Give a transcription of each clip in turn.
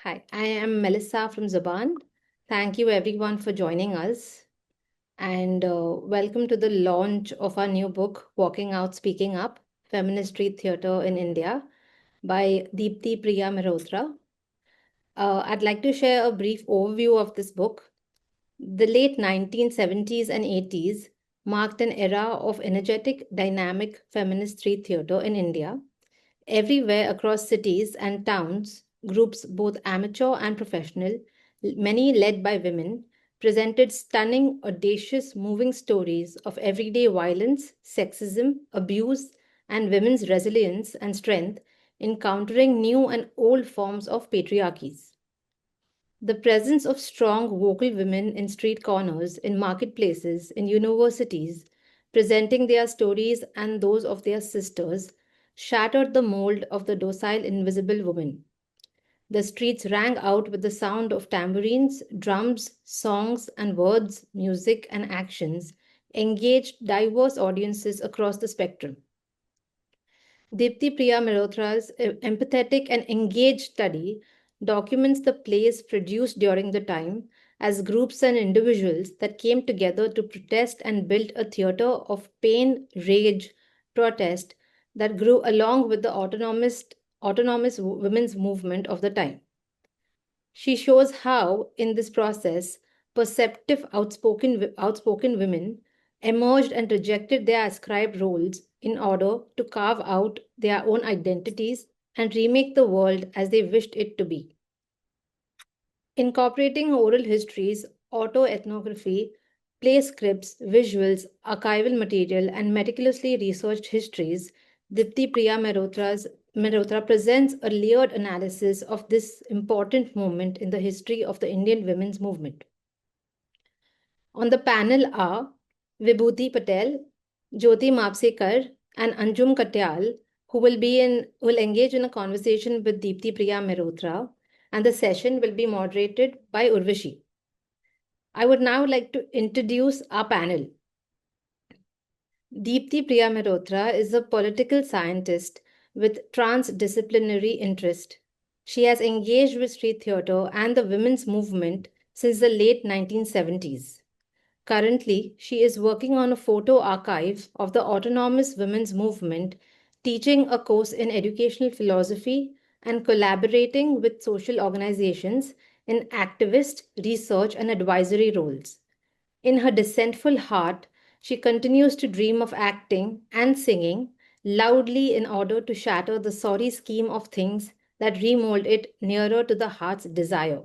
Hi, I am Melissa from Zubaan. Thank you everyone for joining us and welcome to the launch of our new book, Walking Out, Speaking Up, Feminist Street Theatre in India by Deepti Priya Mehrotra. I'd like to share a brief overview of this book. The late 1970s and 80s marked an era of energetic, dynamic feminist street theatre in India. Everywhere across cities and towns, groups both amateur and professional, many led by women, presented stunning, audacious, moving stories of everyday violence, sexism, abuse, and women's resilience and strength in countering new and old forms of patriarchies. The presence of strong vocal women in street corners, in marketplaces, in universities, presenting their stories and those of their sisters, shattered the mold of the docile invisible woman. The streets rang out with the sound of tambourines, drums, songs, and words, music, and actions, engaged diverse audiences across the spectrum. Deepti Priya Mehrotra's empathetic and engaged study documents the plays produced during the time as groups and individuals that came together to protest and build a theatre of pain, rage, protest that grew along with the autonomous women's movement of the time. She shows how, in this process, perceptive, outspoken women emerged and rejected their ascribed roles in order to carve out their own identities and remake the world as they wished it to be. Incorporating oral histories, autoethnography, play scripts, visuals, archival material, and meticulously researched histories, Dipti Priya Mehrotra presents a layered analysis of this important moment in the history of the Indian women's movement. On the panel are Vibhuti Patel, Jyoti Mhapsekar, and Anjum Katyal, who will engage in a conversation with Deepti Priya Mehrotra, and the session will be moderated by Urvashi. I would now like to introduce our panel. Deepti Priya Mehrotra is a political scientist with transdisciplinary interest. She has engaged with street theatre and the women's movement since the late 1970s. Currently, she is working on a photo archive of the autonomous women's movement, teaching a course in educational philosophy and collaborating with social organizations in activist, research, and advisory roles. In her dissentful heart, she continues to dream of acting and singing loudly in order to shatter the sorry scheme of things that remold it nearer to the heart's desire.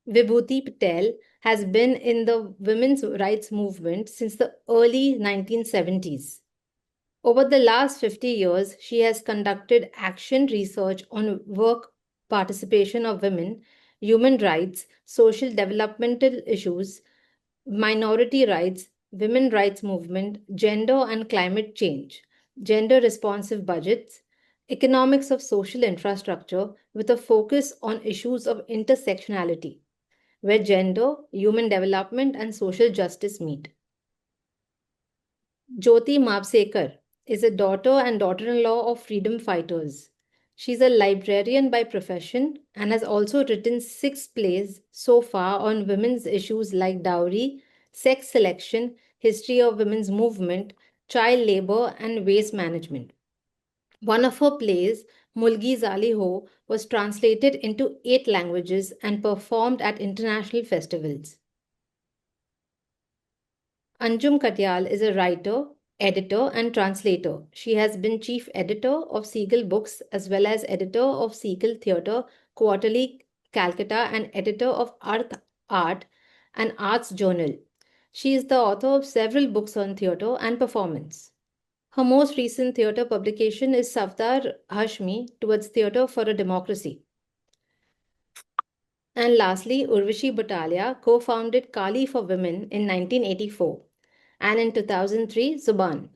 Vibhuti Patel has been in the women's rights movement since the early 1970s. Over the last 50 years, she has conducted action research on work participation of women, human rights, social developmental issues, minority rights, women rights movement, gender and climate change, gender responsive budgets, economics of social infrastructure with a focus on issues of intersectionality, where gender, human development, and social justice meet. Jyoti Mhapsekar is a daughter and daughter in law of freedom fighters. She's a librarian by profession and has also written 6 plays so far on women's issues like dowry, sex selection, history of women's movement, child labor, and waste management. One of her plays, Mulgi Zaali Ho, was translated into 8 languages and performed at international festivals. Anjum Katyal is a writer, editor, and translator. She has been chief editor of Seagull Books as well as editor of Seagull Theatre Quarterly Calcutta and editor of Art, an arts journal. She is the author of several books on theatre and performance. Her most recent theatre publication is Safdar Hashmi Towards Theatre for a Democracy. And lastly, Urvashi Butalia co-founded Kali for Women in 1984 and in 2003, Zubaan.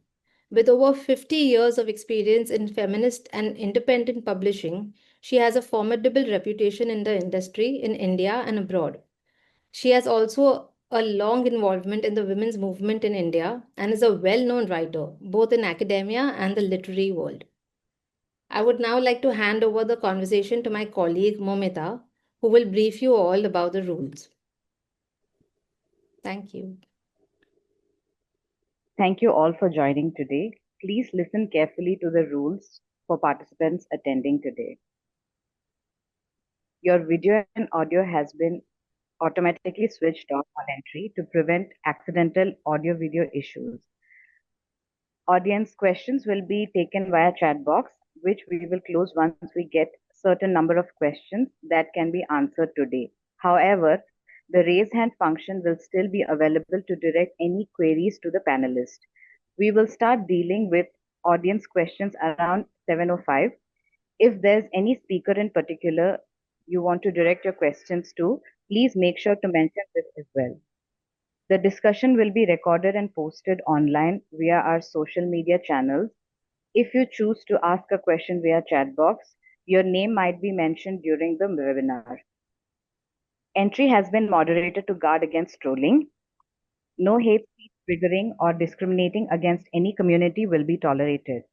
With over 50 years of experience in feminist and independent publishing, she has a formidable reputation in the industry in India and abroad. She has also a long involvement in the women's movement in India and is a well-known writer, both in academia and the literary world. I would now like to hand over the conversation to my colleague Momita, who will brief you all about the rules. Thank you. Thank you all for joining today. Please listen carefully to the rules for participants attending today. Your video and audio has been automatically switched off on entry to prevent accidental audio-video issues. Audience questions will be taken via chat box, which we will close once we get certain number of questions that can be answered today. However, the raise hand function will still be available to direct any queries to the panelist. We will start dealing with audience questions around 7:05. If there's any speaker in particular you want to direct your questions to, please make sure to mention this as well. The discussion will be recorded and posted online via our social media channels. If you choose to ask a question via chat box, your name might be mentioned during the webinar. Entry has been moderated to guard against trolling. No hate speech triggering or discriminating against any community will be tolerated.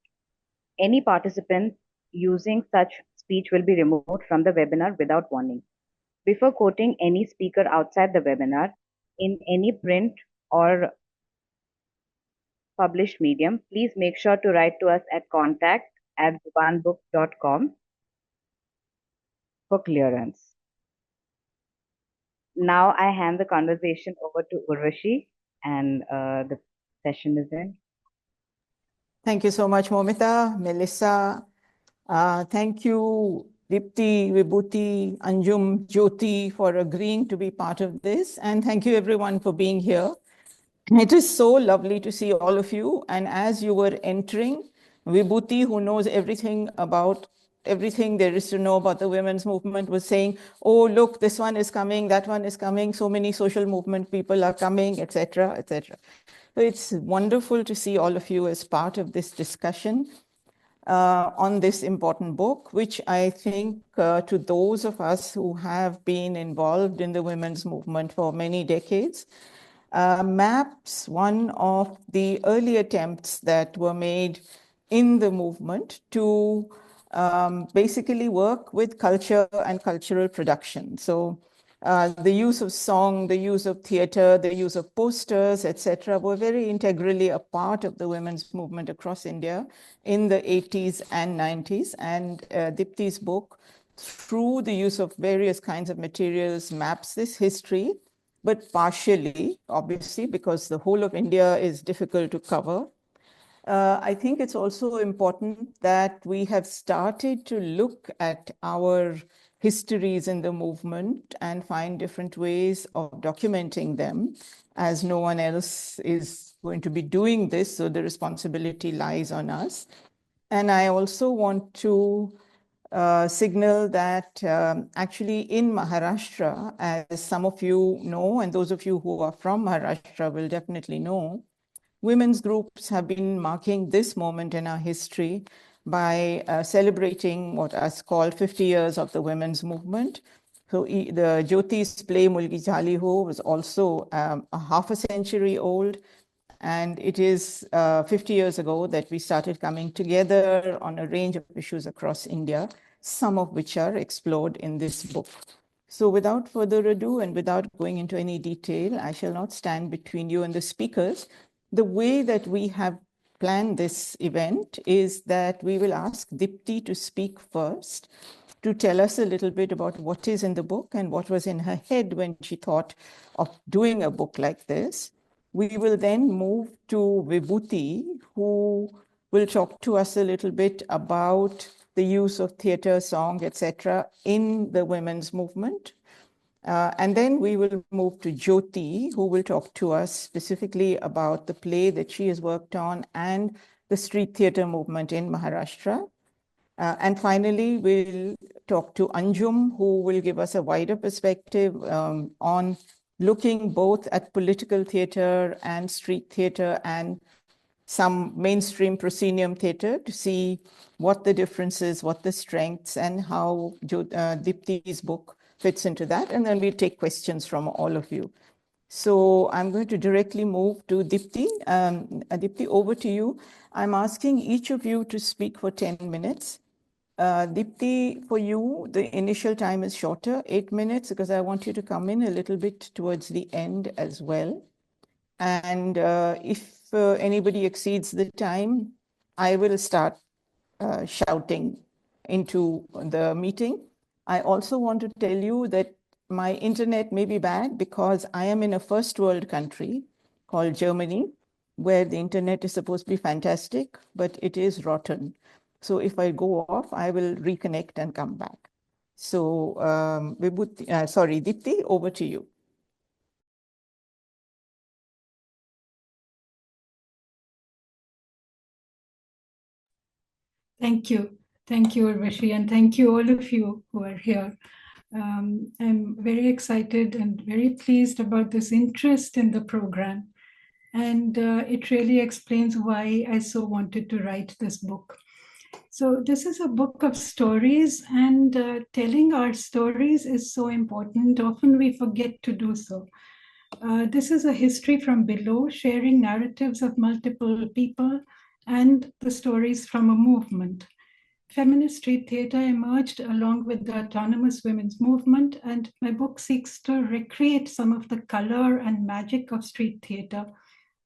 Any participant using such speech will be removed from the webinar without warning. Before quoting any speaker outside the webinar, in any print or published medium, please make sure to write to us at contact@zubaanbook.com for clearance. Now I hand the conversation over to Urvashi, and the session is in. Thank you so much, Momita, Melissa. Thank you, Deepti, Vibhuti, Anjum, Jyoti, for agreeing to be part of this. And thank you everyone for being here. It is so lovely to see all of you. And as you were entering, Vibhuti, who knows everything about everything there is to know about the women's movement, was saying, oh, look, this one is coming, that one is coming, so many social movement people are coming, etc., etc. So it's wonderful to see all of you as part of this discussion on this important book, which I think to those of us who have been involved in the women's movement for many decades, maps one of the early attempts that were made in the movement to basically work with culture and cultural production. So the use of song, the use of theater, the use of posters, etc., were very integrally a part of the women's movement across India in the 80s and 90s. And Deepti's book, through the use of various kinds of materials, maps this history, but partially, obviously, because the whole of India is difficult to cover. I think it's also important that we have started to look at our histories in the movement and find different ways of documenting them, as no one else is going to be doing this, so the responsibility lies on us. And I also want to signal that actually in Maharashtra, as some of you know, and those of you who are from Maharashtra will definitely know, women's groups have been marking this moment in our history by celebrating what is called 50 years of the women's movement. So the Jyoti's play Mulgi Zaali Ho was also a half a century old. And it is 50 years ago that we started coming together on a range of issues across India, some of which are explored in this book. So without further ado and without going into any detail, I shall not stand between you and the speakers. The way that we have planned this event is that we will ask Deepti to speak first, to tell us a little bit about what is in the book and what was in her head when she thought of doing a book like this. We will then move to Vibhuti, who will talk to us a little bit about the use of theater, song, etc. in the women's movement. And then we will move to Jyoti, who will talk to us specifically about the play that she has worked on and the street theater movement in Maharashtra. And finally, we'll talk to Anjum, who will give us a wider perspective on looking both at political theater and street theater and some mainstream proscenium theater to see what the differences, what the strengths, and how Deepti's book fits into that. And then we'll take questions from all of you. So I'm going to directly move to Deepti. Deepti, over to you. I'm asking each of you to speak for 10 minutes. Deepti, for you, the initial time is shorter, 8 minutes, because I want you to come in a little bit towards the end as well. And if anybody exceeds the time, I will start shouting into the meeting. I also want to tell you that my internet may be bad because I am in a first world country called Germany, where the internet is supposed to be fantastic, but it is rotten. So if I go off, I will reconnect and come back. So Deepti, over to you. Thank you. Thank you, Urvashi, and thank you all of you who are here. I'm very excited and very pleased about this interest in the program. And it really explains why I so wanted to write this book. So this is a book of stories, and telling our stories is so important. Often we forget to do so. This is a history from below, sharing narratives of multiple people and the stories from a movement. Feminist Street Theatre emerged along with the autonomous women's movement, and my book seeks to recreate some of the color and magic of street theatre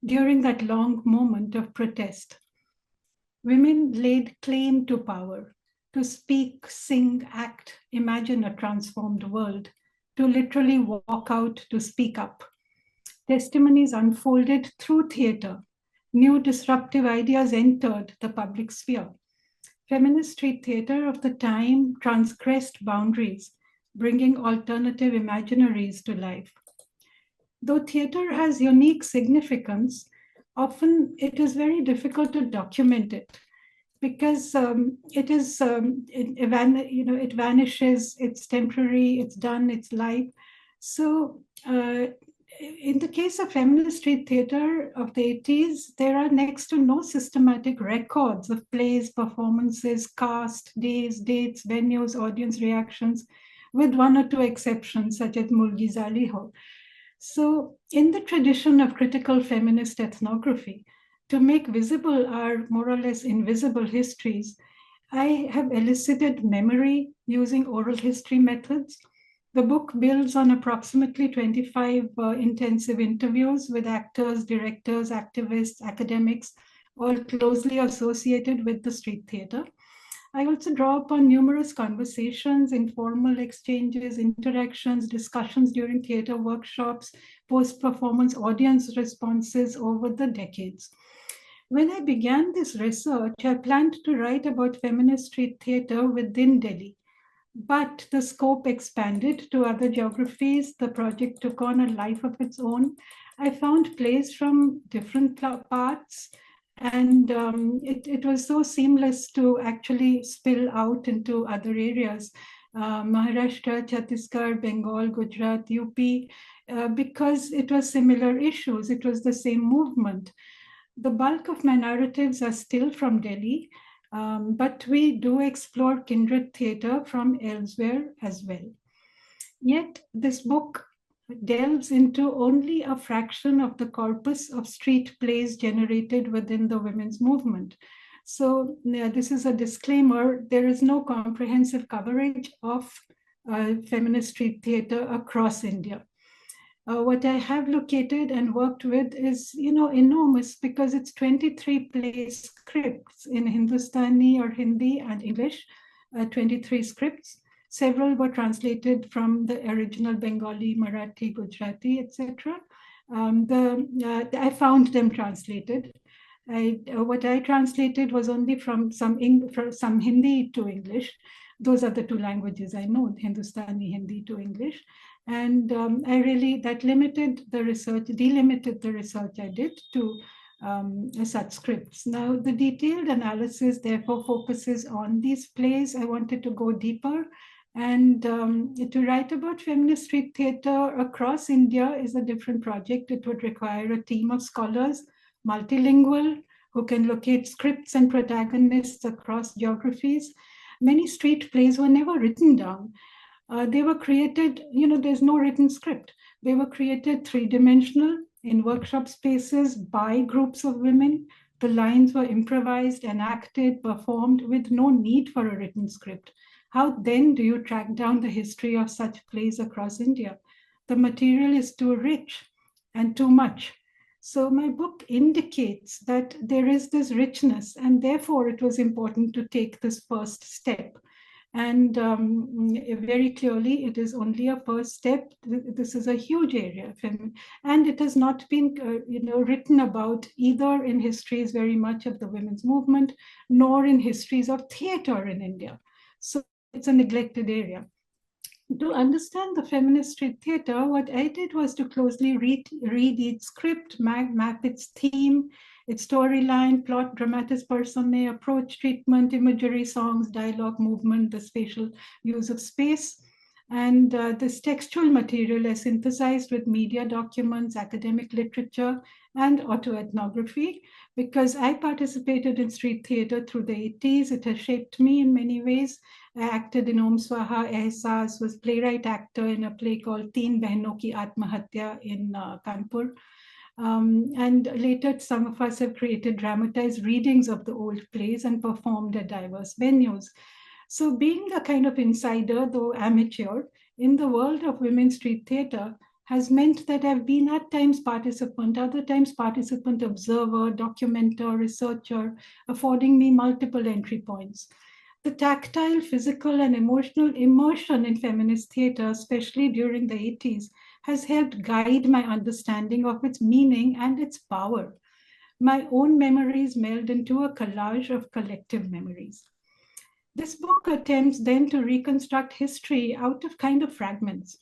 during that long moment of protest. Women laid claim to power, to speak, sing, act, imagine a transformed world, to literally walk out to speak up. Testimonies unfolded through theatre. New disruptive ideas entered the public sphere. Feminist street theatre of the time transgressed boundaries, bringing alternative imaginaries to life. Though theatre has unique significance, often it is very difficult to document it because it vanishes, it's temporary, it's done, it's live. So in the case of feminist street theatre of the 80s, there are next to no systematic records of plays, performances, cast, days, dates, venues, audience reactions, with one or two exceptions, such as Mulgi Zaali Ho. So in the tradition of critical feminist ethnography, to make visible our more or less invisible histories, I have elicited memory using oral history methods. The book builds on approximately 25 intensive interviews with actors, directors, activists, academics, all closely associated with the street theatre. I also draw upon numerous conversations, informal exchanges, interactions, discussions during theatre workshops, post-performance audience responses over the decades. When I began this research, I planned to write about feminist street theatre within Delhi. But the scope expanded to other geographies. The project took on a life of its own. I found plays from different parts, and it was so seamless to actually spill out into other areas. Maharashtra, Chhattisgarh, Bengal, Gujarat, UP, because it was similar issues. It was the same movement. The bulk of my narratives are still from Delhi, but we do explore kindred theatre from elsewhere as well. Yet this book delves into only a fraction of the corpus of street plays generated within the women's movement. So this is a disclaimer. There is no comprehensive coverage of feminist street theatre across India. What I have located and worked with is, enormous because it's 23 play scripts in Hindustani or Hindi and English, 23 scripts. Several were translated from the original Bengali, Marathi, Gujarati, etc. I found them translated. What I translated was only from some Hindi to English. Those are the two languages I know, Hindustani, Hindi to English. And that delimited the research I did to such scripts. Now, the detailed analysis therefore focuses on these plays. I wanted to go deeper, and to write about feminist street theatre across India is a different project. It would require a team of scholars, multilingual, who can locate scripts and protagonists across geographies. Many street plays were never written down. They were created, there's no written script. They were created three-dimensional in workshop spaces by groups of women The lines were improvised, enacted, performed with no need for a written script. How then do you track down the history of such plays across India? The material is too rich and too much. So my book indicates that there is this richness, and therefore it was important to take this first step. And very clearly, it is only a first step. This is a huge area, and it has not been, written about either in histories very much of the women's movement, nor in histories of theater in India. So it's a neglected area. To understand the feminist street theater, what I did was to closely read its script, map its theme, its storyline, plot, dramatis personae, approach, treatment, imagery, songs, dialogue, movement, the spatial use of space. And this textual material is synthesized with media documents, academic literature, and autoethnography. Because I participated in street theater through the 80s, it has shaped me in many ways. I acted in Om Swaha Ehsas, was playwright actor in a play called Teen Behnon Ki Atmahatya in Kanpur. And later, some of us have created dramatized readings of the old plays and performed at diverse venues. So being a kind of insider, though amateur, in the world of women's street theater has meant that I've been at times participant, other times participant observer, documenter, researcher, affording me multiple entry points. The tactile, physical, and emotional immersion in feminist theater, especially during the 80s, has helped guide my understanding of its meaning and its power. My own memories meld into a collage of collective memories. This book attempts then to reconstruct history out of kind of fragments.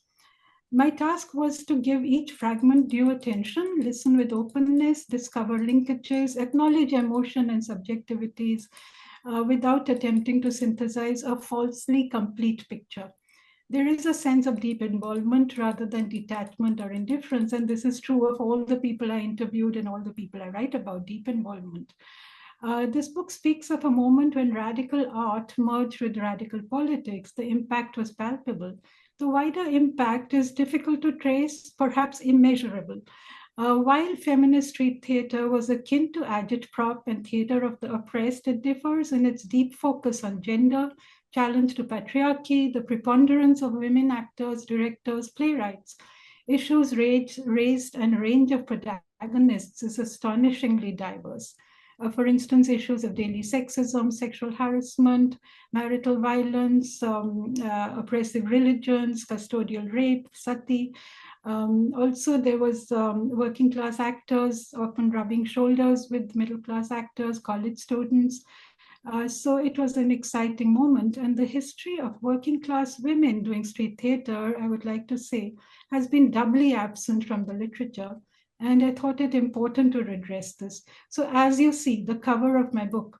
My task was to give each fragment due attention, listen with openness, discover linkages, acknowledge emotion and subjectivities, without attempting to synthesize a falsely complete picture. There is a sense of deep involvement rather than detachment or indifference, and this is true of all the people I interviewed and all the people I write about, deep involvement. This book speaks of a moment when radical art merged with radical politics. The impact was palpable. The wider impact is difficult to trace, perhaps immeasurable. While feminist street theater was akin to agitprop and theater of the oppressed, it differs in its deep focus on gender, challenge to patriarchy, the preponderance of women actors, directors, playwrights. Issues raised and range of protagonists is astonishingly diverse. For instance, issues of daily sexism, sexual harassment, marital violence, oppressive religions, custodial rape, sati. Also, there was working class actors often rubbing shoulders with middle class actors, college students. So it was an exciting moment. And the history of working class women doing street theater, I would like to say, has been doubly absent from the literature. And I thought it important to redress this. So as you see, the cover of my book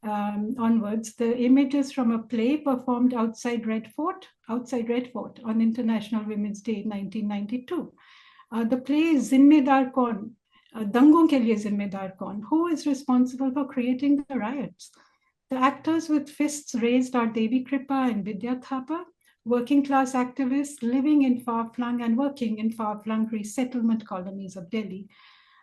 onwards, the images from a play performed outside Red Fort on International Women's Day 1992. The play is Zimmedar Kaun, Dangon ke liye Zimmedar Kaun, who is responsible for creating the riots. The actors with fists raised are Devi Kripa and Vidya Thapa, working class activists living in far-flung and working in far-flung resettlement colonies of Delhi.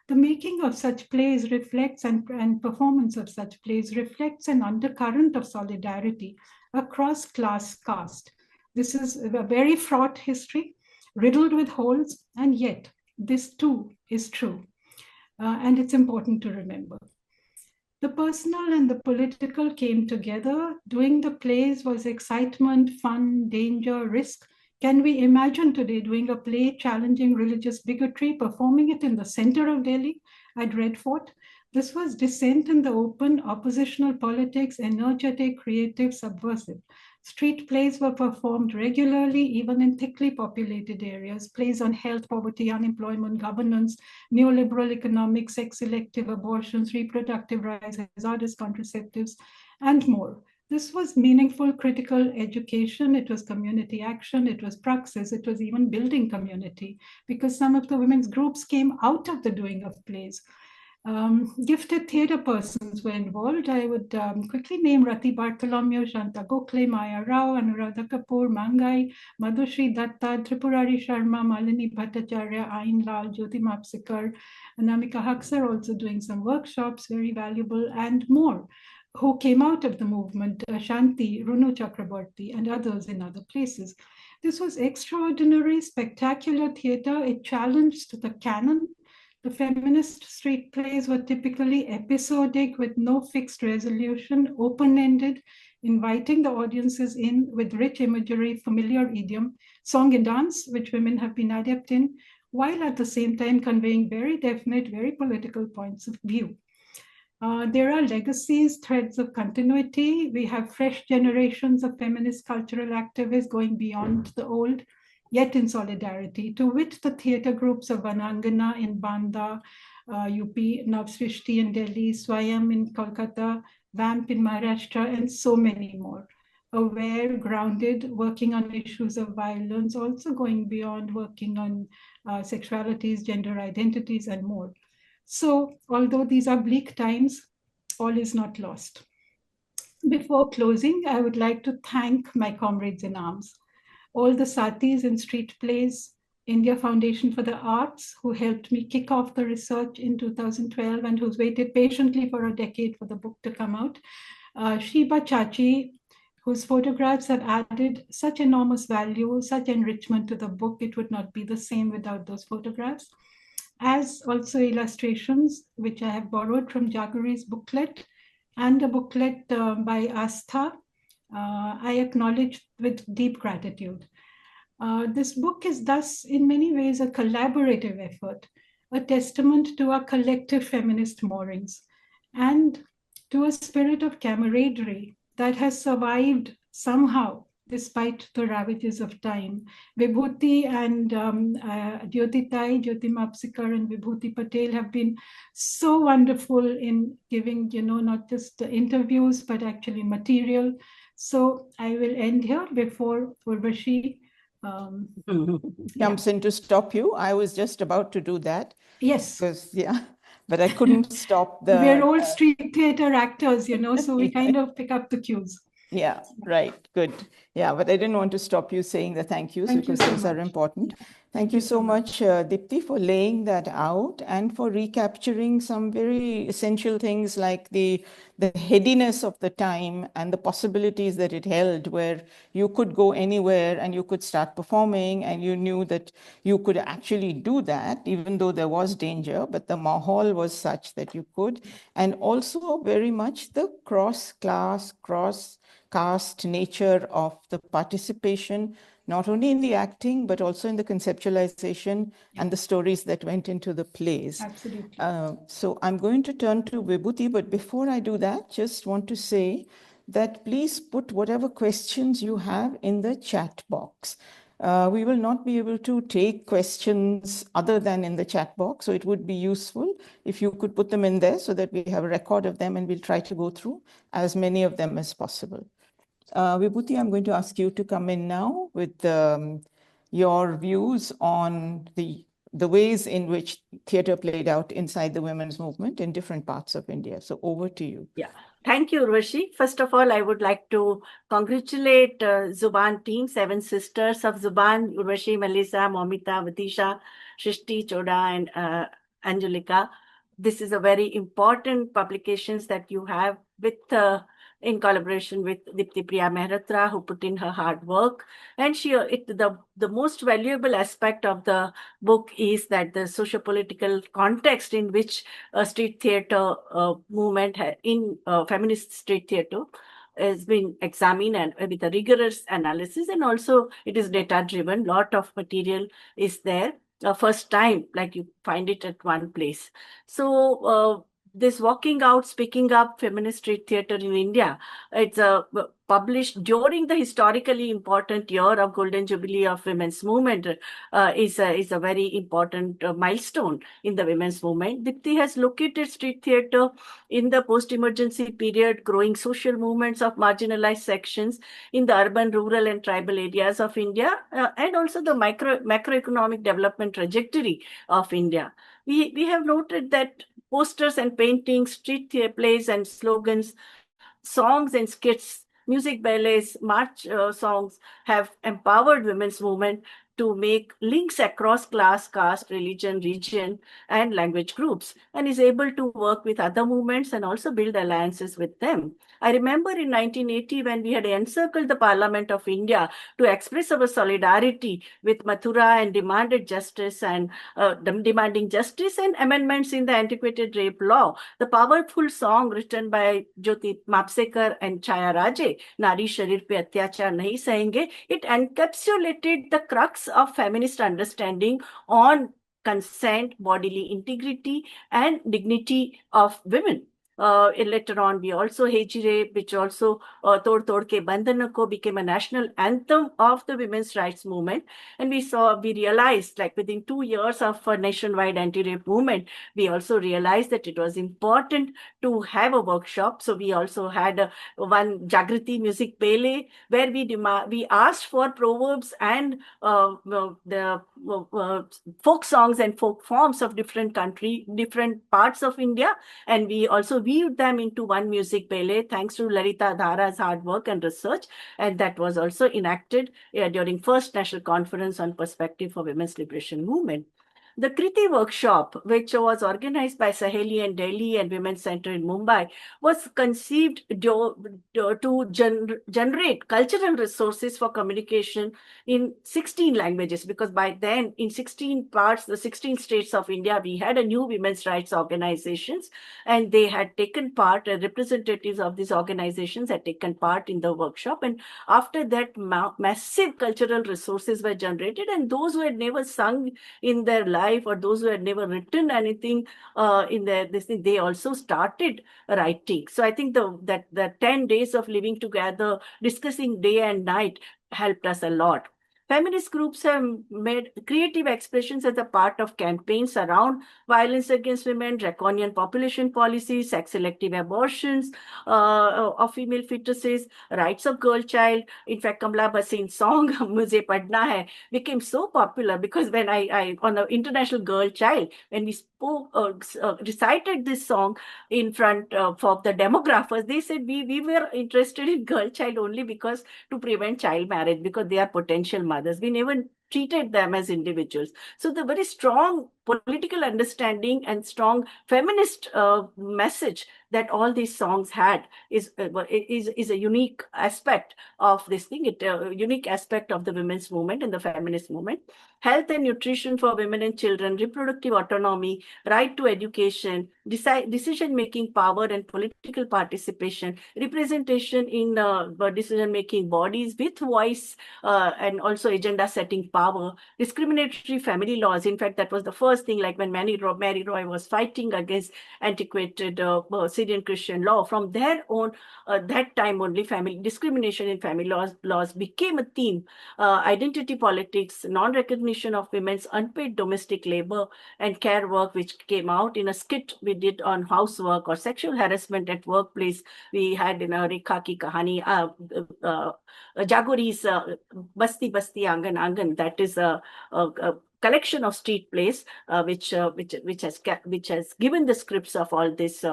The making of such plays reflects and performance of such plays reflects an undercurrent of solidarity across class caste. This is a very fraught history, riddled with holes, and yet this too is true. And it's important to remember. The personal and the political came together. Doing the plays was excitement, fun, danger, risk. Can we imagine today doing a play challenging religious bigotry, performing it in the center of Delhi at Red Fort? This was dissent in the open, oppositional politics, energetic, creative, subversive. Street plays were performed regularly, even in thickly populated areas. Plays on health, poverty, unemployment, governance, neoliberal economics, sex-selective abortions, reproductive rights, hazardous contraceptives, and more. This was meaningful critical education. It was community action. It was praxis. It was even building community, because some of the women's groups came out of the doing of plays. Gifted theatre persons were involved. I would quickly name Rati Bartholomew, Shanta Gokhale, Maya Rao, Anuradha Kapoor, Mangai, Madhushri Datta, Tripurari Sharma, Malini Bhattacharya, Ain Lal, Jyoti Mhapsekar, Anamika Haksar also doing some workshops, very valuable, and more, who came out of the movement, Shanti, Runu Chakraborty, and others in other places. This was extraordinary, spectacular theatre. It challenged the canon. The feminist street plays were typically episodic with no fixed resolution, open-ended, inviting the audiences in with rich imagery, familiar idiom, song and dance, which women have been adept in, while at the same time conveying very definite, very political points of view. There are legacies, threads of continuity. We have fresh generations of feminist cultural activists going beyond the old, yet in solidarity, to wit the theatre groups of Vanangana in Banda, UP, Navsrishti in Delhi, Swayam in Kolkata, VAMP in Maharashtra, and so many more. Aware, grounded, working on issues of violence, also going beyond working on sexualities, gender identities, and more. So, although these are bleak times, all is not lost. Before closing, I would like to thank my comrades in arms, all the satis in street plays, India Foundation for the Arts, who helped me kick off the research in 2012 and who's waited patiently for a decade for the book to come out. Shiba Chachi, whose photographs have added such enormous value, such enrichment to the book, it would not be the same without those photographs. As also illustrations, which I have borrowed from Jaguri's booklet, and a booklet by Astha, I acknowledge with deep gratitude. This book is thus in many ways a collaborative effort, a testament to our collective feminist moorings, and to a spirit of camaraderie that has survived somehow despite the ravages of time. Vibhuti and Jyoti Mhapsekar and Vibhuti Patel have been so wonderful in giving, not just the interviews, but actually material. So I will end here before Urvashi comes in to stop you. I was just about to do that. Yes. Because, but I couldn't stop the... We're all street theatre actors, so we kind of pick up the cues. Yeah, right. Good. Yeah, but I didn't want to stop you saying the thank yous because those are important. Thank you so much, Deepti, for laying that out and for recapturing some very essential things like the headiness of the time and the possibilities that it held, where you could go anywhere and you could start performing and you knew that you could actually do that, even though there was danger, but the mahal was such that you could. And also very much the cross-class, cross-caste nature of the participation, not only in the acting, but also in the conceptualization and the stories that went into the plays. Absolutely. So I'm going to turn to Vibhuti, but before I do that, just want to say that please put whatever questions you have in the chat box. We will not be able to take questions other than in the chat box, so it would be useful if you could put them in there so that we have a record of them and we'll try to go through as many of them as possible. Vibhuti, I'm going to ask you to come in now with your views on the ways in which theatre played out inside the women's movement in different parts of India. So over to you. Yeah. Thank you, Urvashi. First of all, I would like to congratulate Zubaan team, 7 sisters of Zubaan, Urvashi, Melissa, Momita, Vatisha, Shrishti, Choda, and Angelica. This is a very important publications that you have with in collaboration with Deepti Priya Mehrotra, who put in her hard work. And the most valuable aspect of the book is that the socio-political context in which street theatre movement in feminist street theatre has been examined and with a rigorous analysis, and also it is data driven. Lot of material is there. First time, like you find it at one place. So this Walking Out, Speaking Up, Feminist Street Theatre in India, it's published during the historically important year of Golden Jubilee of Women's Movement, is a very important milestone in the women's movement. Deepti has located street theatre in the post-emergency period, growing social movements of marginalized sections in the urban, rural, and tribal areas of India, and also the macroeconomic development trajectory of India. We have noted that posters and paintings, street plays and slogans, songs and skits, music ballets, march songs have empowered women's movement to make links across class, caste, religion, region, and language groups, and is able to work with other movements and also build alliances with them. I remember in 1980 when we had encircled the Parliament of India to express our solidarity with Mathura and demanded justice and demanding justice and amendments in the antiquated rape law. The powerful song written by Jyoti Mhapsekar and Chaya Raje, Nari Sharir Pe Atyachar Nahi Sahenge, it encapsulated the crux of feminist understanding on consent, bodily integrity, and dignity of women. Later on, we also Hejire, which also Tod Tod Ke Bandhan Ko became a national anthem of the women's rights movement. And we realized, like within 2 years of a nationwide anti-rape movement, we also realized that it was important to have a workshop. So we also had one Jagriti music pele where we asked for proverbs and the folk songs and folk forms of different parts of India, and we also weaved them into one music ballet thanks to Lalita Dhara's hard work and research, and that was also enacted during first National Conference on Perspective for Women's Liberation Movement. The Kriti workshop, which was organized by Saheli and Delhi and Women's Center in Mumbai, was conceived to generate cultural resources for communication in 16 languages, because by then in 16 parts, the 16 states of India, we had a new women's rights organizations, and they had taken part, representatives of these organizations had taken part in the workshop. And after that, massive cultural resources were generated, and those who had never sung in their life or those who had never written anything in this thing, they also started writing. So I think that the 10 days of living together, discussing day and night, helped us a lot. Feminist groups have made creative expressions as a part of campaigns around violence against women, draconian population policies, sex-selective abortions of female fetuses, rights of girl child. In fact, Kamla Bhasin's song "Mujhe Padhna Hai" became so popular because when I on the International Girl Child, when we recited this song in front of the demographers, they said we were interested in girl child only because to prevent child marriage, because they are potential mothers. We never treated them as individuals. So the very strong political understanding and strong feminist message that all these songs had is a unique aspect of this thing. Unique aspect of the women's movement and the feminist movement. Health and nutrition for women and children, reproductive autonomy, right to education, decision-making power and political participation, representation in decision-making bodies with voice and also agenda-setting power, discriminatory family laws. In fact, that was the first thing, like when Mary Roy was fighting against antiquated Syrian Christian law. From there on, that time only, discrimination in family laws became a theme. Identity politics, non-recognition of women's unpaid domestic labor and care work, which came out in a skit we did on housework or sexual harassment at workplace. We had in a Rekha Ki Kahani, Jagori's Basti Basti Angan Angan. That is a collection of street plays which has given the scripts of all this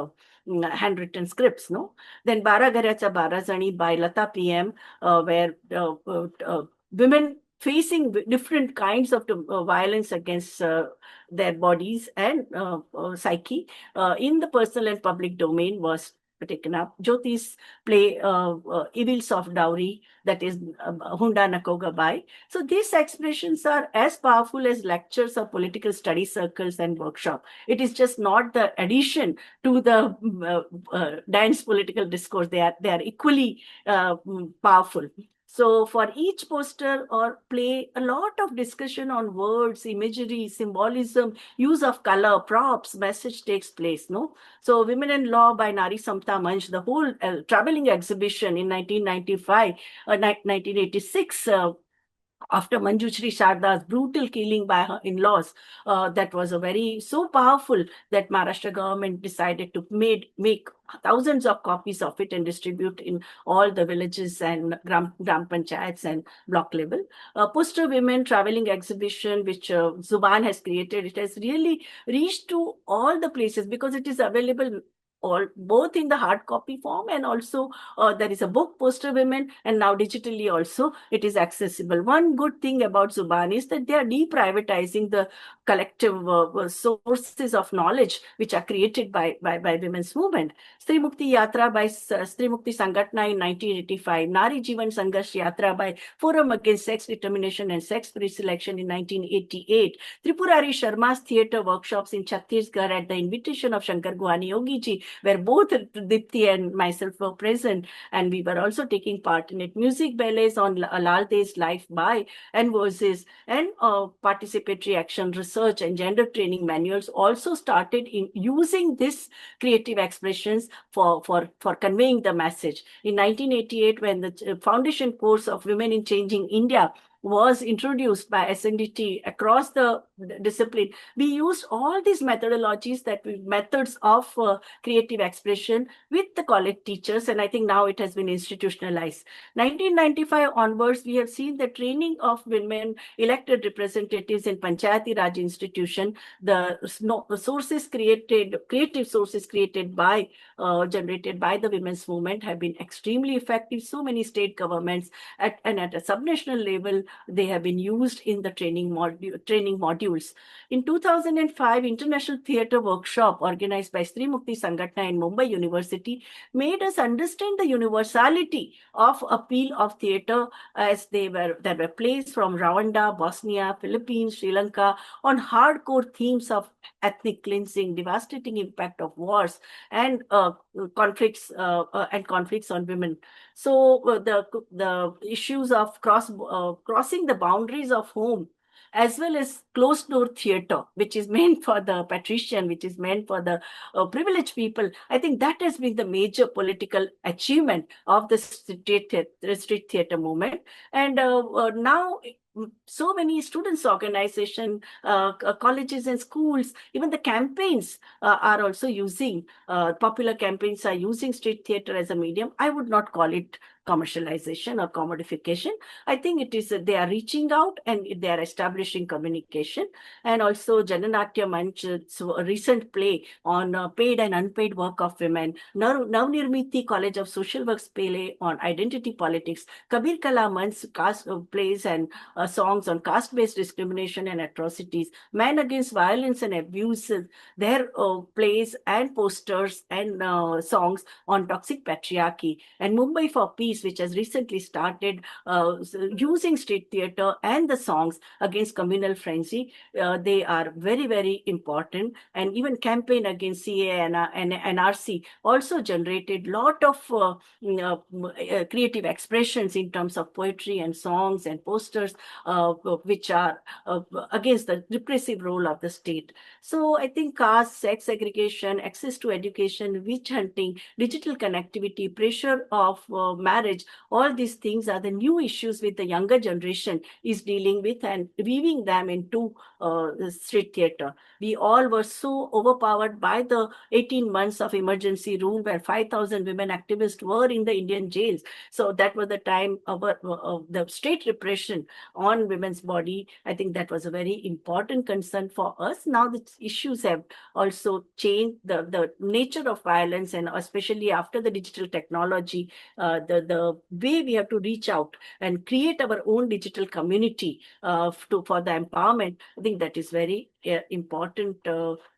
handwritten scripts. No, then Bara Garacha Bara Zani by Lata PM, where women facing different kinds of violence against their bodies and psyche in the personal and public domain was taken up. Jyoti's play Evils of Dowry, that is Hunda Nakoga Bai. So these expressions are as powerful as lectures or political study circles and workshop. It is just not the addition to the dense political discourse. They are equally powerful. So for each poster or play, a lot of discussion on words, imagery, symbolism, use of color, props, message takes place. No, so Women in Law by Nari Samta Manch, the whole traveling exhibition in 1995, 1986. after Manjushri Sharda's brutal killing by her in-laws, that was a very so powerful that Maharashtra government decided to make thousands of copies of it and distribute in all the villages and gram panchayats and block level. Poster Women traveling exhibition, which Zubaan has created, it has really reached to all the places because it is available all both in the hard copy form, and also there is a book, Poster Women, and now digitally also it is accessible. One good thing about Zubaan is that they are deprivatizing the collective sources of knowledge which are created by women's movement. Stri Mukti Yatra by Stri Mukti Sangatna in 1985, Nari Jivan Sangharsh Yatra by Forum Against Sex Determination and Sex Preselection in 1988, Tripurari Sharma's theatre workshops in Chhattisgarh at the invitation of Shankar Guhani Yogi ji, where both Deepti and myself were present, and we were also taking part in it. Music ballets on Lal De's Life by and Verses, and participatory action research and gender training manuals also started in using this creative expressions for conveying the message. In 1988, when the foundation course of Women in Changing India was introduced by SNDT across the discipline, we used all these methodologies, methods of creative expression with the college teachers, and I think now it has been institutionalized. 1995 onwards, we have seen the training of women elected representatives in Panchayati Raj institution, the sources created, creative sources created by, generated by the women's movement have been extremely effective. So many state governments and at a subnational level, they have been used in the training modules. In 2005, International Theatre Workshop organized by Stri Mukti Sangatna in Mumbai University made us understand the universality of appeal of theatre, as there were plays from Rwanda, Bosnia, Philippines, Sri Lanka on hardcore themes of ethnic cleansing, devastating impact of wars, and conflicts on women. So the issues of crossing the boundaries of home, as well as closed door theater, which is meant for the patrician, which is meant for the privileged people. I think that has been the major political achievement of the street theater movement. And now so many students organization, colleges and schools, even the campaigns are also using, popular campaigns are using street theater as a medium. I would not call it commercialization or commodification. I think it is they are reaching out and they are establishing communication. And also Jananatya Manch, so a recent play on paid and unpaid work of women, Navnirmiti College of Social Work's play on identity politics, Kabir Kala Manch's cast plays and songs on caste-based discrimination and atrocities, Man Against Violence and Abuse, their plays and posters and songs on toxic patriarchy, and Mumbai for Peace, which has recently started using street theatre and the songs against communal frenzy. They are very, very important. And even campaign against CA and NRC also generated lot of creative expressions in terms of poetry and songs and posters, which are against the repressive role of the state. So I think caste, sex segregation, access to education, witch hunting, digital connectivity, pressure of marriage, all these things are the new issues with the younger generation is dealing with and weaving them into the street theatre. We all were so overpowered by the 18 months of emergency rule where 5,000 women activists were in the Indian jails. So that was the time of the state repression on women's body. I think that was a very important concern for us. Now the issues have also changed, the nature of violence, and especially after the digital technology, the way we have to reach out and create our own digital community for the empowerment. I think that is very important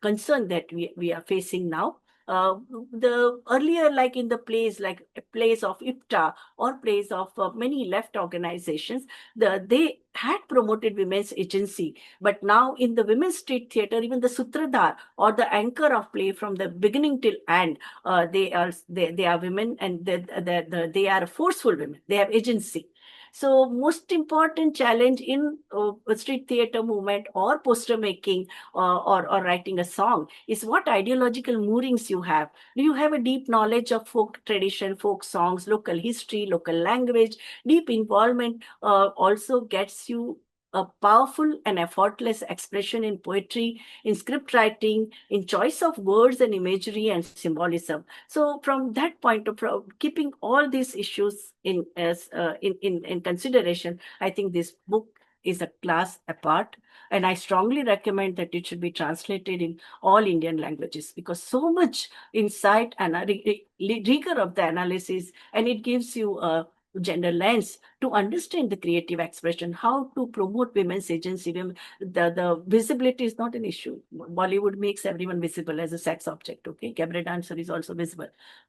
concern that we are facing now. The earlier, like in the plays, like plays of IPTA or plays of many left organizations, they had promoted women's agency. But now in the women's street theater, even the Sutradhar or the anchor of play from the beginning till end, they are women, and they are forceful women. They have agency. So most important challenge in street theater movement or poster making or writing a song is what ideological moorings you have. Do you have a deep knowledge of folk tradition, folk songs, local history, local language? Deep involvement also gets you a powerful and effortless expression in poetry, in script writing, in choice of words and imagery and symbolism. So from that point of keeping all these issues in consideration, I think this book is a class apart. And I strongly recommend that it should be translated in all Indian languages, because so much insight and rigor of the analysis, and it gives you a gender lens to understand the creative expression, how to promote women's agency. The visibility is not an issue. Bollywood makes everyone visible as a sex object. Okay, cabaret dancer is also visible.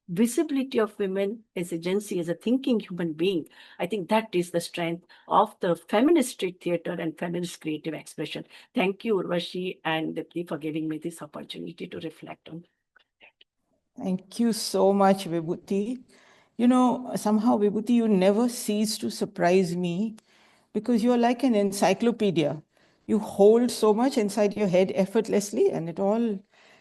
Visibility of women as agency, as a thinking human being, I think that is the strength of the feminist street theater and feminist creative expression. Thank you, Urvashi and Deepti, for giving me this opportunity to reflect on. Thank you so much, Vibhuti. You know, somehow, Vibhuti, you never cease to surprise me, because you're like an encyclopedia. You hold so much inside your head effortlessly, and it all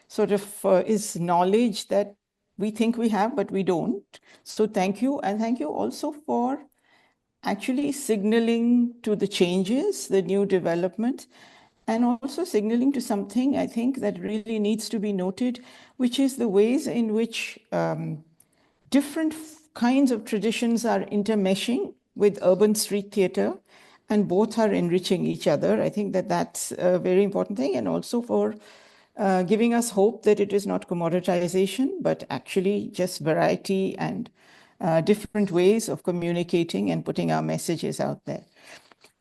sort of is knowledge that we think we have, but we don't. So thank you. And thank you also for actually signaling to the changes, the new development, and also signaling to something I think that really needs to be noted, which is the ways in which different kinds of traditions are intermeshing with urban street theater, and both are enriching each other. I think that that's a very important thing, and also for giving us hope that it is not commoditization, but actually just variety and different ways of communicating and putting our messages out there.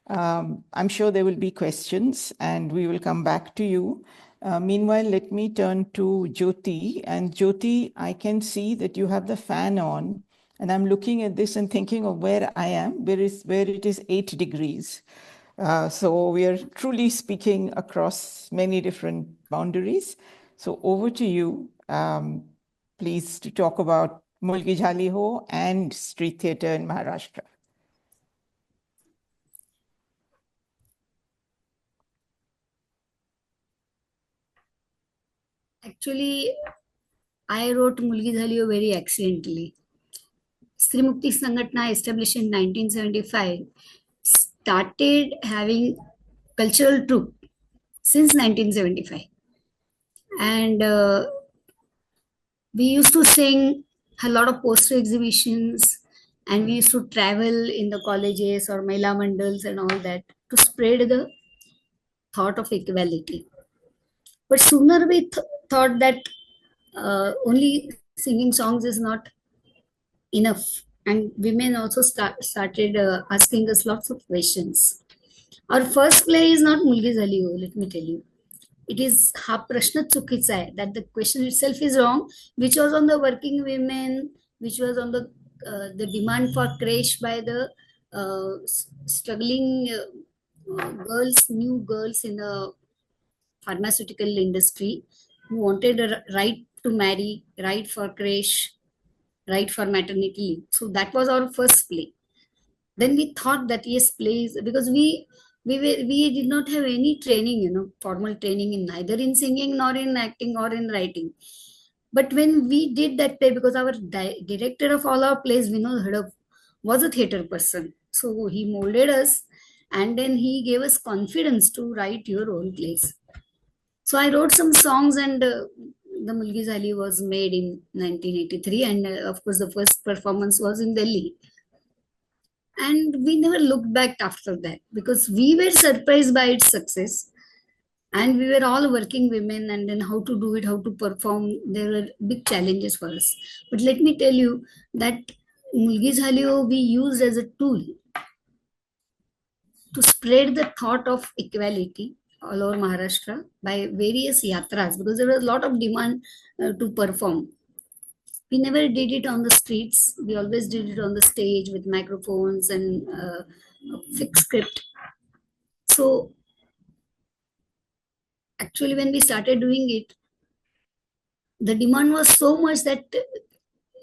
I'm sure there will be questions, and we will come back to you. Meanwhile, let me turn to Jyoti. And Jyoti, I can see that you have the fan on, and I'm looking at this and thinking of where I am, where it is 8 degrees. So we are truly speaking across many different boundaries. So over to you, please, to talk about Mulgi Zaali Ho and street theater in Maharashtra. Actually, I wrote Mulgi Zaali Ho very accidentally. Stri Mukti Sangatna, established in 1975, started having cultural troupe since 1975. And we used to sing a lot of poster exhibitions, and we used to travel in the colleges or Mahila Mandals and all that to spread the thought of equality. But sooner we thought that only singing songs is not enough, and women also started asking us lots of questions. Our first play is not Mulgi Zaali Ho, let me tell you. It is हा प्रश्न चुकीचा आहे, that the question itself is wrong, which was on the working women, which was on the demand for creche by the struggling girls, new girls in the pharmaceutical industry, who wanted a right to marry, right for creche, right for maternity leave. So that was our first play. Then we thought that yes, plays, because we did not have any training, formal training in neither in singing nor in acting or in writing. But when we did that play, because our director of all our plays, Vinod Hadav, was a theater person, so he molded us, and then he gave us confidence to write your own plays. So I wrote some songs, and the Mulgi Zaali was made in 1983, and of course the first performance was in Delhi. And we never looked back after that, because we were surprised by its success, and we were all working women, and then how to do it, how to perform, there were big challenges for us. But let me tell you that Mulgi Zaali Ho we used as a tool to spread the thought of equality all over Maharashtra by various yatras, because there was a lot of demand to perform. We never did it on the streets. We always did it on the stage with microphones and fixed script. So actually, when we started doing it, the demand was so much that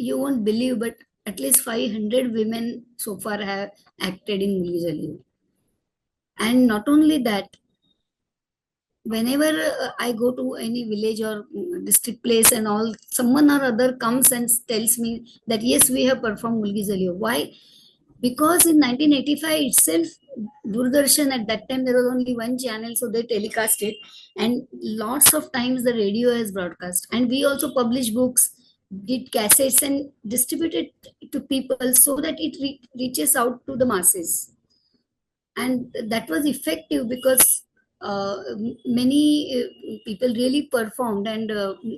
you won't believe, but at least 500 women so far have acted in Mulgi Zaali Ho. And not only that, whenever I go to any village or district place and all, someone or other comes and tells me that yes, we have performed Mulgi Zaali Ho. Why? Because in 1985 itself, Doordarshan, at that time there was only one channel, so they telecast it, and lots of times the radio has broadcast, and we also publish books, did cassettes and distributed to people so that it reaches out to the masses. And that was effective because many people really performed, and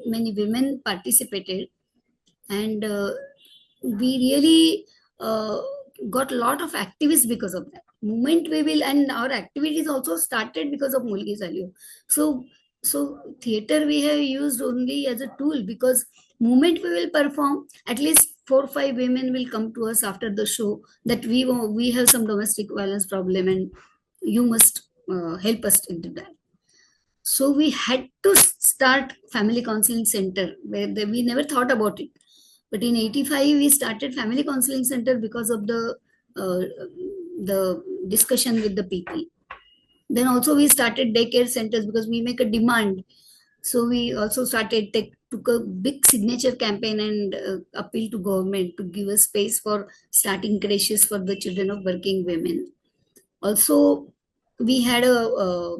many women participated, and we really got a lot of activists because of that movement. We will, and our activities also started because of Mulgi Zaali Ho. So theater we have used only as a tool, because moment we will perform, at least 4 or 5 women will come to us after the show that we have some domestic violence problem and you must help us into that. So we had to start family counseling center, where we never thought about it. But in 85, we started family counseling center because of the discussion with the people. Then also we started daycare centers because we make a demand. So we also took a big signature campaign and appeal to government to give a space for starting creches for the children of working women. Also, we had a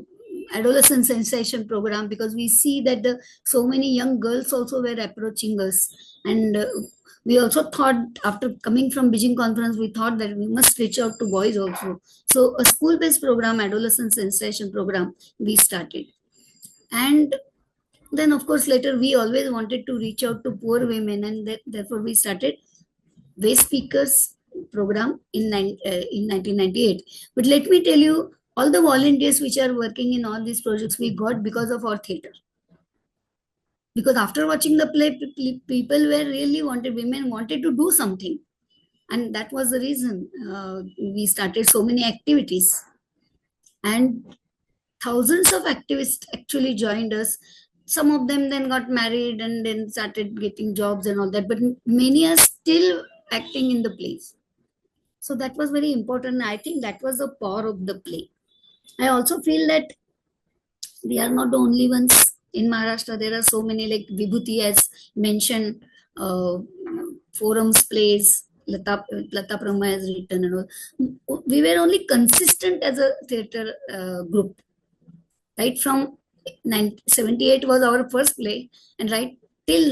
adolescent sensation program, because we see that so many young girls also were approaching us, and we also thought, after coming from Beijing conference, we thought that we must reach out to boys also. So a school-based program, adolescent sensation program, we started. And then of course later we always wanted to reach out to poor women, and therefore we started Waste Speakers program in 1998. But let me tell you, all the volunteers which are working in all these projects we got because of our theater. Because after watching the play, people were really women wanted to do something. And that was the reason we started so many activities. And thousands of activists actually joined us. Some of them then got married and then started getting jobs and all that. But many are still acting in the plays. So that was very important. I think that was the power of the play. I also feel that we are not the only ones in Maharashtra. There are so many, like Vibhuti has mentioned, forums, plays, Lata Brahma has written and all. We were only consistent as a theatre group. Right from 1978 was our first play, and right till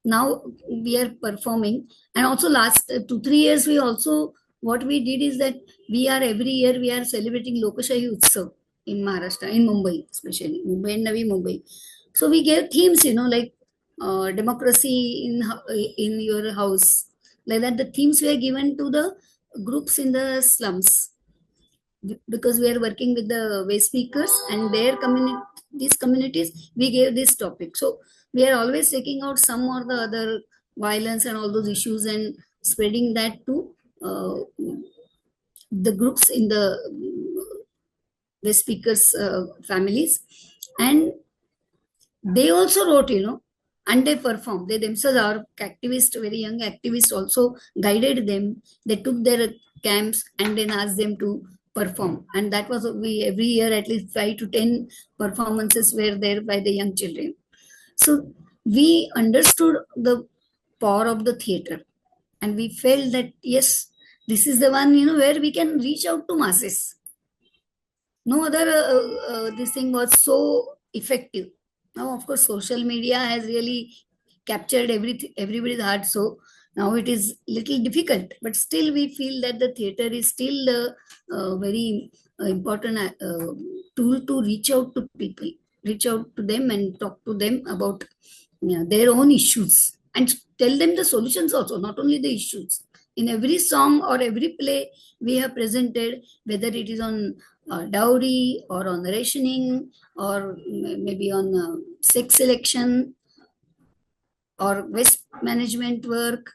now we are performing. And also last 2-3 years, we also, what we did is that every year we are celebrating Lokashahi Utsav in Maharashtra, in Mumbai, especially Mumbai and Navi Mumbai. So we gave themes, like democracy in your house, like that. The themes were given to the groups in the slums, because we are working with the waste speakers and their community, these communities, we gave this topic. So we are always taking out some or the other violence and all those issues and spreading that to the groups in the waste speakers families. And they also wrote, and they performed. They themselves are activists, very young activists, also guided them. They took their camps and then asked them to perform. And that was, we every year at least 5 to 10 performances were there by the young children. So we understood the power of the theater, and we felt that yes, this is the one, where we can reach out to masses. No other this thing was so effective. Now of course social media has really captured everybody's heart, so now it is little difficult, but still we feel that the theater is still a very important tool to reach out to people, reach out to them and talk to them about their own issues, and tell them the solutions also, not only the issues. In every song or every play we have presented, whether it is on dowry or on rationing or maybe on sex selection or waste management work,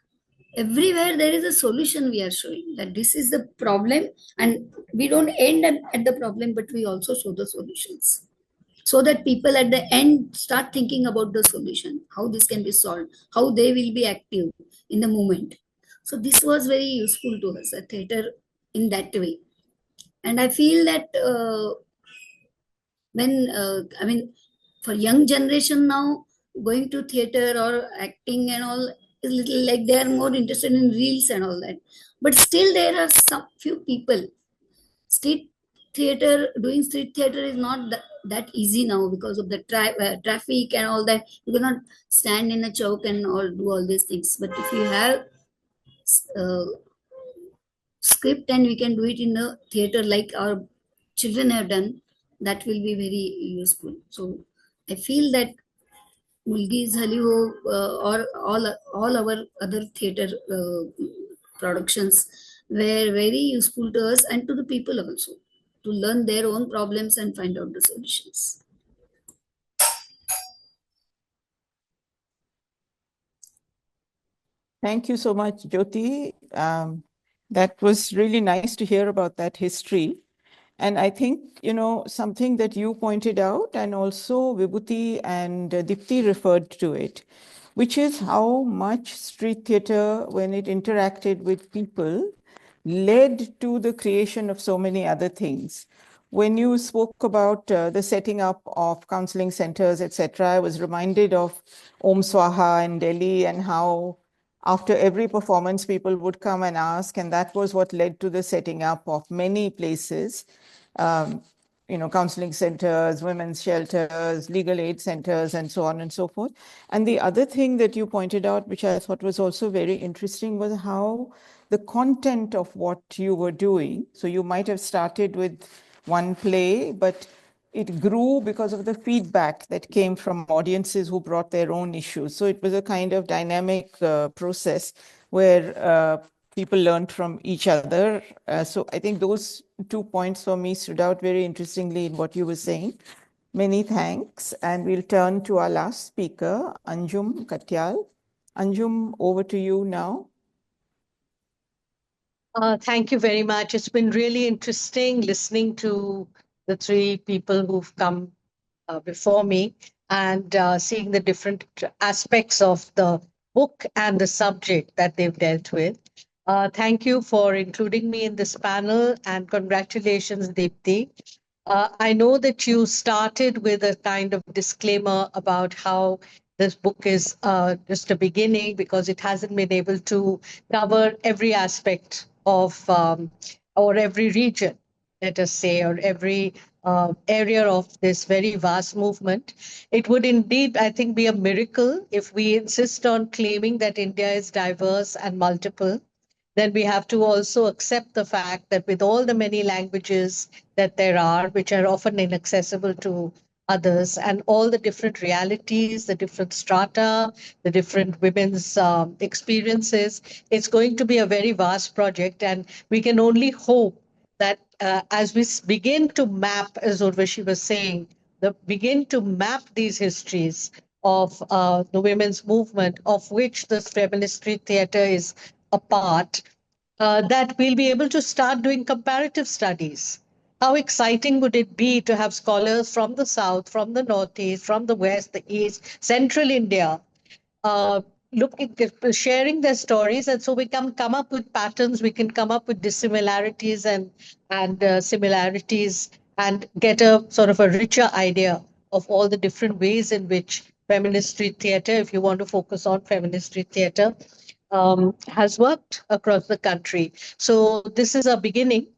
everywhere there is a solution we are showing, that this is the problem, and we don't end at the problem, but we also show the solutions, so that people at the end start thinking about the solution, how this can be solved, how they will be active in the movement. So this was very useful to us, a theater in that way. And I feel that for young generation now, going to theater or acting and all is little like they are more interested in reels and all that. But still there are some few people. Street doing street theater is not that easy now because of the traffic and all that. You cannot stand in a choke and all do all these things. But if you have uh, script and we can do it in the theater like our children have done, that will be very useful. So I feel that Mulgi Zaali Ho or all our other theater productions were very useful to us and to the people also to learn their own problems and find out the solutions. Thank you so much, Jyoti. That was really nice to hear about that history. And I think, something that you pointed out, and also Vibhuti and Deepti referred to it, which is how much street theater, when it interacted with people, led to the creation of so many other things. When you spoke about the setting up of counseling centers, etc., I was reminded of Om Swaha in Delhi and how after every performance, people would come and ask, and that was what led to the setting up of many places, counseling centers, women's shelters, legal aid centers, and so on and so forth. And the other thing that you pointed out, which I thought was also very interesting, was how the content of what you were doing. So you might have started with one play, but it grew because of the feedback that came from audiences who brought their own issues. So it was a kind of dynamic process where people learned from each other. So I think those 2 points for me stood out very interestingly in what you were saying. Many thanks. And we'll turn to our last speaker, Anjum Katyal. Anjum, over to you now. Thank you very much. It's been really interesting listening to the three people who've come before me and seeing the different aspects of the book and the subject that they've dealt with. Thank you for including me in this panel, and congratulations, Deepti. I know that you started with a kind of disclaimer about how this book is just a beginning because it hasn't been able to cover every aspect of or every region, let us say, or every area of this very vast movement. It would indeed, I think, be a miracle if we insist on claiming that India is diverse and multiple. Then we have to also accept the fact that with all the many languages that there are, which are often inaccessible to others, and all the different realities, the different strata, the different women's experiences, it's going to be a very vast project. And we can only hope that as we begin to map, as Urvashi was saying, begin to map these histories of the women's movement, of which the Feminist Street Theatre is a part, that we'll be able to start doing comparative studies. How exciting would it be to have scholars from the South, from the Northeast, from the West, the East, Central India, sharing their stories, and so we can come up with patterns, we can come up with dissimilarities and similarities, and get a sort of a richer idea of all the different ways in which feminist street theatre, if you want to focus on feminist street theatre, has worked across the country. So this is a beginning,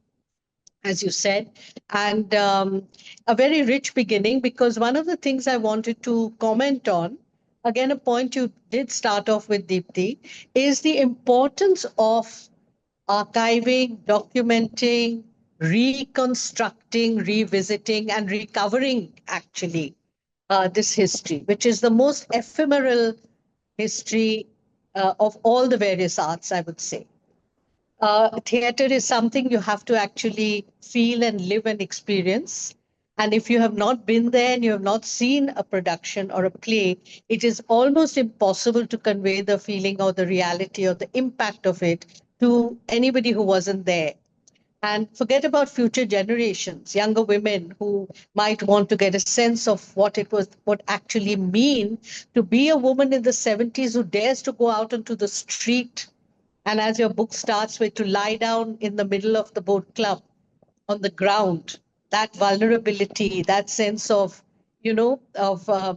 as you said, and a very rich beginning, because one of the things I wanted to comment on, again, a point you did start off with, Deepti, is the importance of archiving, documenting, reconstructing, revisiting, and recovering, actually, this history, which is the most ephemeral history of all the various arts, I would say. Theater is something you have to actually feel and live and experience. And if you have not been there and you have not seen a production or a play, it is almost impossible to convey the feeling or the reality or the impact of it to anybody who wasn't there. And forget about future generations, younger women who might want to get a sense of what actually mean to be a woman in the 70s who dares to go out onto the street And as your book starts with, to lie down in the middle of the boat club on the ground, that vulnerability, that sense of,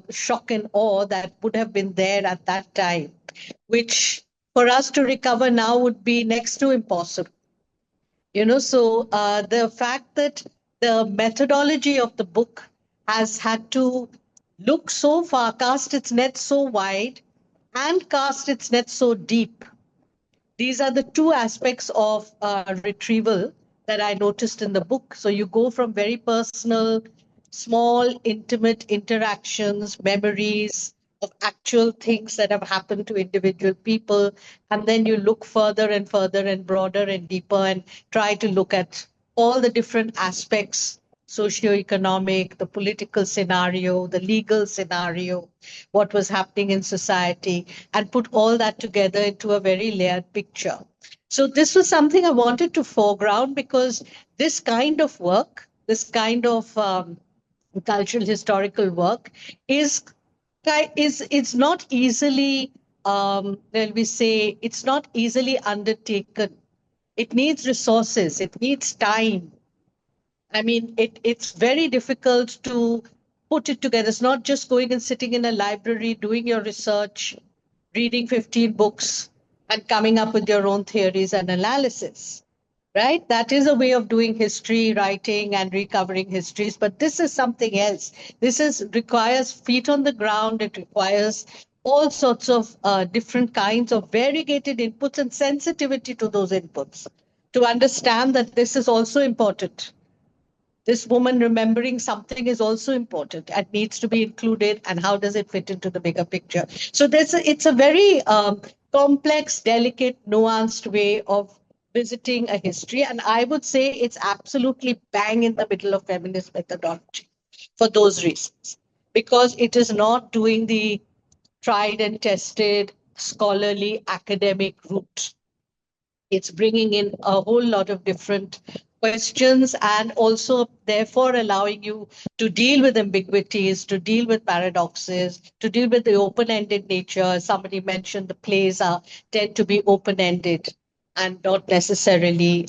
shock and awe that would have been there at that time, which for us to recover now would be next to impossible. So the fact that the methodology of the book has had to look so far, cast its net so wide, and cast its net so deep. These are the two aspects of retrieval that I noticed in the book. So you go from very personal, small, intimate interactions, memories of actual things that have happened to individual people, and then you look further and further and broader and deeper and try to look at all the different aspects, socioeconomic, the political scenario, the legal scenario, what was happening in society, and put all that together into a very layered picture. So this was something I wanted to foreground, because this kind of work, this kind of cultural historical work is it's not easily, it's not easily undertaken. It needs resources, it needs time. I mean, it's very difficult to put it together. It's not just going and sitting in a library, doing your research, reading 15 books, and coming up with your own theories and analysis, right? That is a way of doing history, writing and recovering histories. But this is something else. Requires feet on the ground. It requires all sorts of different kinds of variegated inputs and sensitivity to those inputs to understand that this is also important. This woman remembering something is also important and needs to be included, and how does it fit into the bigger picture? So it's a very complex, delicate, nuanced way of visiting a history, and I would say it's absolutely bang in the middle of feminist methodology for those reasons, because it is not doing the tried and tested scholarly academic route. It's bringing in a whole lot of different questions, and also therefore allowing you to deal with ambiguities, to deal with paradoxes, to deal with the open-ended nature. Somebody mentioned the plays tend to be open-ended and not necessarily,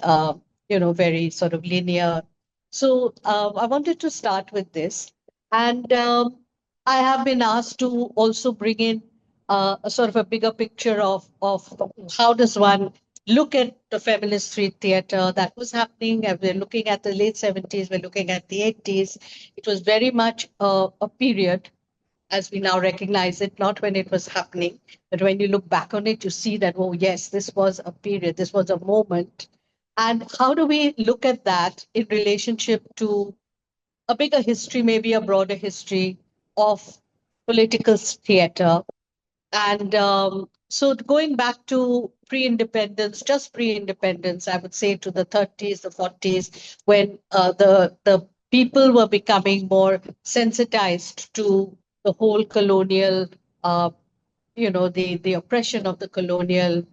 very sort of linear. So I wanted to start with this. And I have been asked to also bring in a sort of a bigger picture of how does one look at the feminist street theater that was happening. We're looking at the late 70s, we're looking at the 80s. It was very much a period, as we now recognize it, not when it was happening, but when you look back on it, you see that, oh, yes, this was a period, this was a moment. And how do we look at that in relationship to a bigger history, maybe a broader history of political theater? And so going back to pre-independence, just pre-independence, I would say to the 30s, the 40s, when the people were becoming more sensitized to the whole colonial, the oppression of the colonial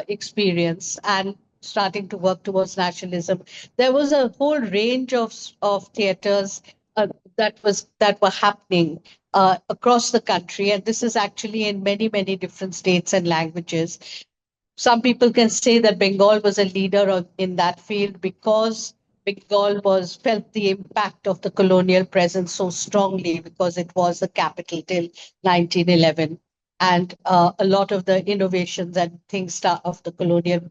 experience, and starting to work towards nationalism. There was a whole range of theaters that were happening across the country, and this is actually in many, many different states and languages. Some people can say that Bengal was a leader in that field because Bengal felt the impact of the colonial presence so strongly, because it was the capital till 1911. And a lot of the innovations and things of the colonial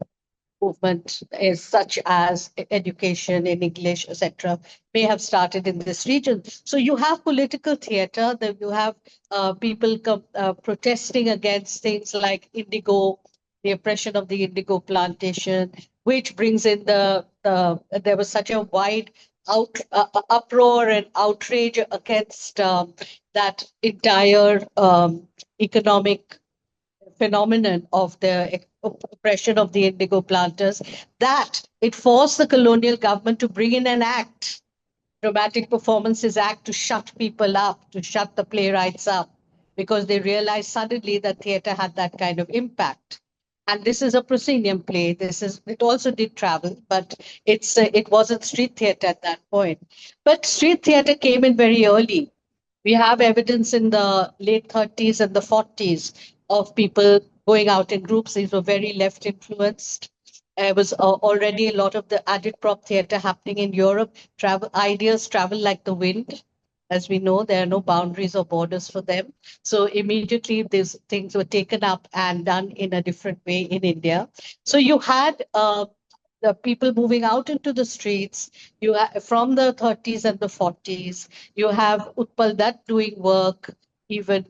movement, such as education in English, etc., may have started in this region. So you have political theater, that you have people protesting against things like indigo, the oppression of the indigo plantation, which brings in there was such a wide uproar and outrage against that entire economic phenomenon of the oppression of the indigo planters, that it forced the colonial government to bring in an act, Dramatic Performances Act, to shut people up, to shut the playwrights up, because they realized suddenly that theater had that kind of impact. And this is a proscenium play. It also did travel, but it wasn't street theater at that point. But street theater came in very early. We have evidence in the late 30s and the 40s of people going out in groups. These were very left influenced. There was already a lot of the agitprop theater happening in Europe. Ideas travel like the wind. As we know, there are no boundaries or borders for them. So immediately these things were taken up and done in a different way in India. So you had the people moving out into the streets. From the 30s and the 40s, you have Utpal Dutt doing work even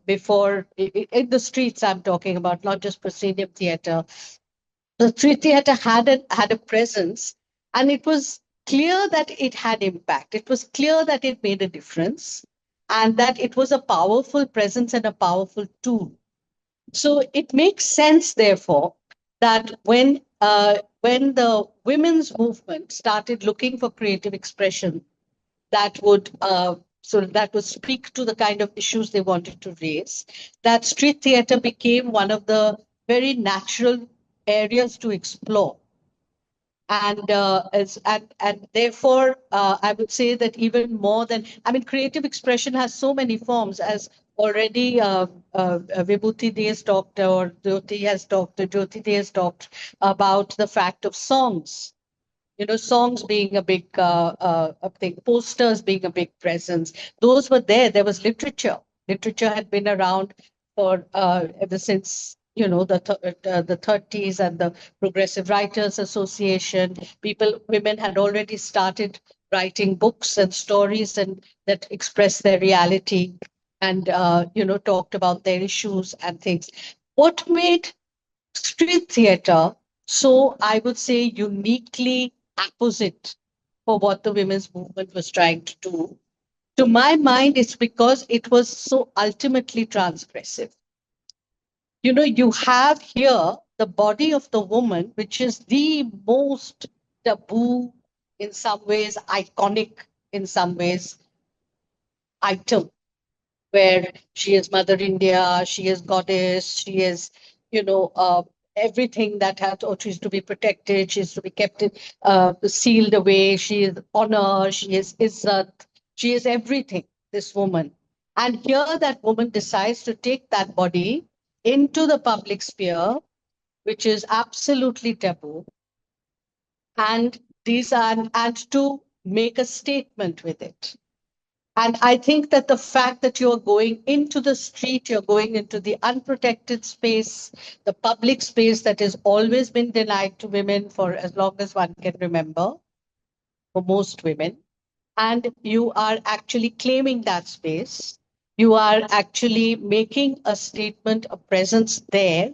before in the streets. I'm talking about, not just proscenium theater. The street theater had a presence, and it was clear that it had impact. It was clear that it made a difference, and that it was a powerful presence and a powerful tool. So it makes sense, therefore, that when the women's movement started looking for creative expression that would speak to the kind of issues they wanted to raise, that street theater became one of the very natural areas to explore. And therefore, I would say that even more than, creative expression has so many forms, as already Vibhuti has talked, or Jyoti has talked about the fact of songs. Songs being a big thing, posters being a big presence. Those were there. There was literature. Literature had been around for ever since the 30s, and the Progressive Writers Association. Women had already started writing books and stories and that express their reality, and talked about their issues and things. What made street theater so, I would say, uniquely opposite for what the women's movement was trying to do, to my mind, it's because it was so ultimately transgressive. You have here the body of the woman, which is the most taboo, in some ways, iconic, in some ways, item, where she is Mother India, she is goddess, she is, everything that has, or she's to be protected, she's to be kept sealed away, she is honor, she is izzat, she is everything, this woman. And here that woman decides to take that body into the public sphere, which is absolutely taboo, and to make a statement with it. And I think that the fact that you're going into the street, you're going into the unprotected space, the public space that has always been denied to women for as long as one can remember, for most women, and you are actually claiming that space. You are actually making a statement, a presence there.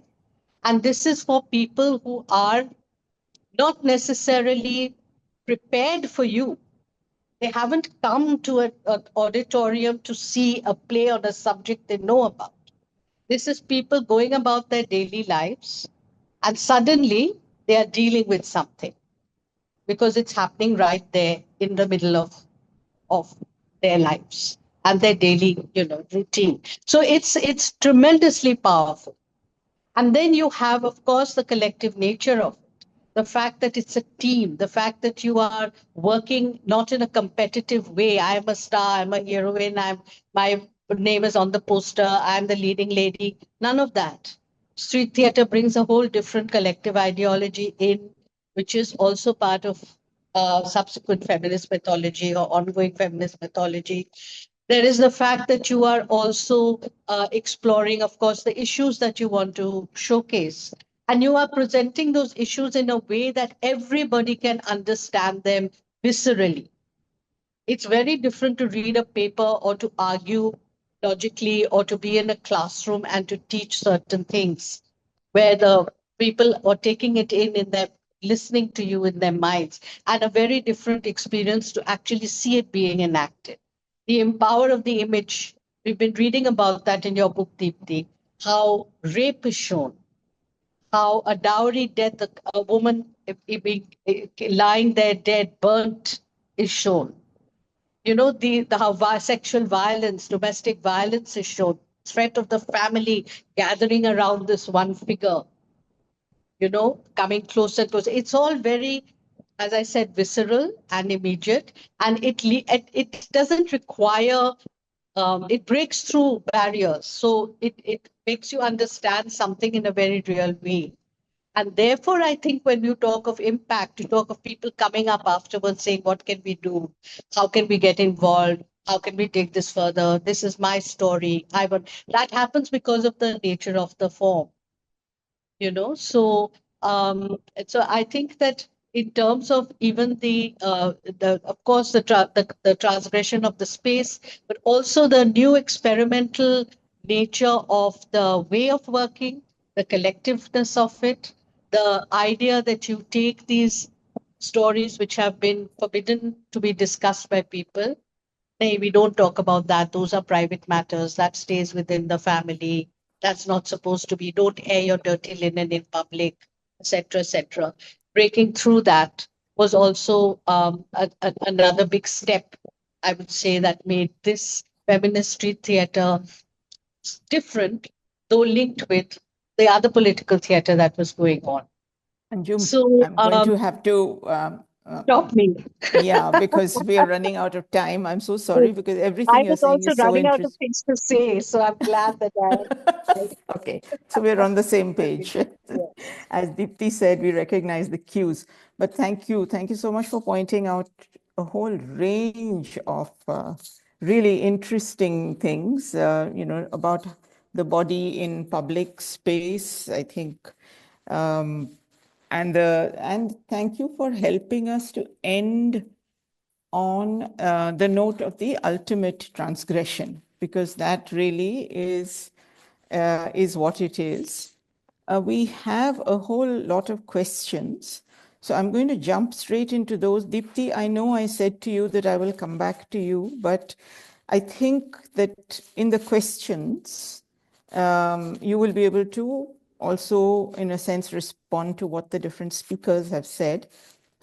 And this is for people who are not necessarily prepared for you. They haven't come to an auditorium to see a play on a subject they know about. This is people going about their daily lives, and suddenly they are dealing with something because it's happening right there in the middle of their lives and their daily, routine. So it's tremendously powerful. And then you have, of course, the collective nature of it. The fact that it's a team, the fact that you are working not in a competitive way. I'm a star, I'm a heroine, my name is on the poster, I'm the leading lady. None of that. Street theater brings a whole different collective ideology in, which is also part of subsequent feminist mythology or ongoing feminist mythology. There is the fact that you are also exploring, of course, the issues that you want to showcase. And you are presenting those issues in a way that everybody can understand them viscerally. It's very different to read a paper or to argue logically or to be in a classroom and to teach certain things where the people are taking it in their, listening to you in their minds, and a very different experience to actually see it being enacted. The power of the image, we've been reading about that in your book, Deepti, how rape is shown, how a dowry death, a woman lying there dead, burnt, is shown. How sexual violence, domestic violence is shown, threat of the family gathering around this one figure, coming closer, closer. It's all very, as I said, visceral and immediate, and it doesn't require, it breaks through barriers. So it makes you understand something in a very real way. And therefore, I think when you talk of impact, you talk of people coming up afterwards saying, what can we do? How can we get involved? How can we take this further? This is my story. That happens because of the nature of the form, you know. So I think that in terms of even the of course the transgression of the space, but also the new experimental nature of the way of working, the collectiveness of it, the idea that you take these stories which have been forbidden to be discussed by people. Hey, we don't talk about that. Those are private matters. That stays within the family. That's not supposed to be. Don't air your dirty linen in public, etc., etc. Breaking through that was also another big step, I would say, that made this feminist street theatre different, though linked with the other political theatre that was going on. Anjum, So I'm going to have to stop me. yeah, because we are running out of time. I'm so sorry because everything I you're was saying also is so running out of interesting. things to say, so I'm glad that I Okay, so we're on the same page. As Deepti said, we recognize the cues. But thank you so much for pointing out a whole range of really interesting things, about the body in public space, I think. And thank you for helping us to end on the note of the ultimate transgression, because that really is what it is. We have a whole lot of questions, so I'm going to jump straight into those. Deepti, I know I said to you that I will come back to you, but I think that in the questions, you will be able to also, in a sense, respond to what the different speakers have said.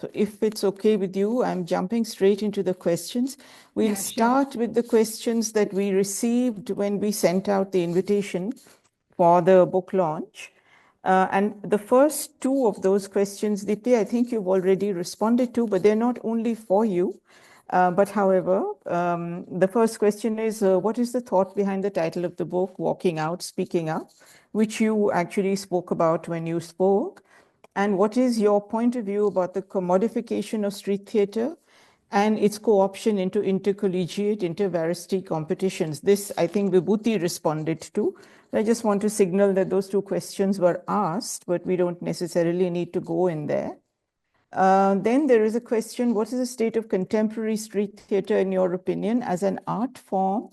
So if it's okay with you, I'm jumping straight into the questions. We'll start with the questions that we received when we sent out the invitation for the book launch. And the first two of those questions, Deepti, I think you've already responded to, but they're not only for you. But however, the first question is, what is the thought behind the title of the book, Walking Out, Speaking Up, which you actually spoke about when you spoke? And what is your point of view about the commodification of street theatre and its co-option into intercollegiate, inter-varsity competitions? This, I think, Vibhuti responded to. I just want to signal that those two questions were asked, but we don't necessarily need to go in there. Then there is a question, what is the state of contemporary street theatre, in your opinion, as an art form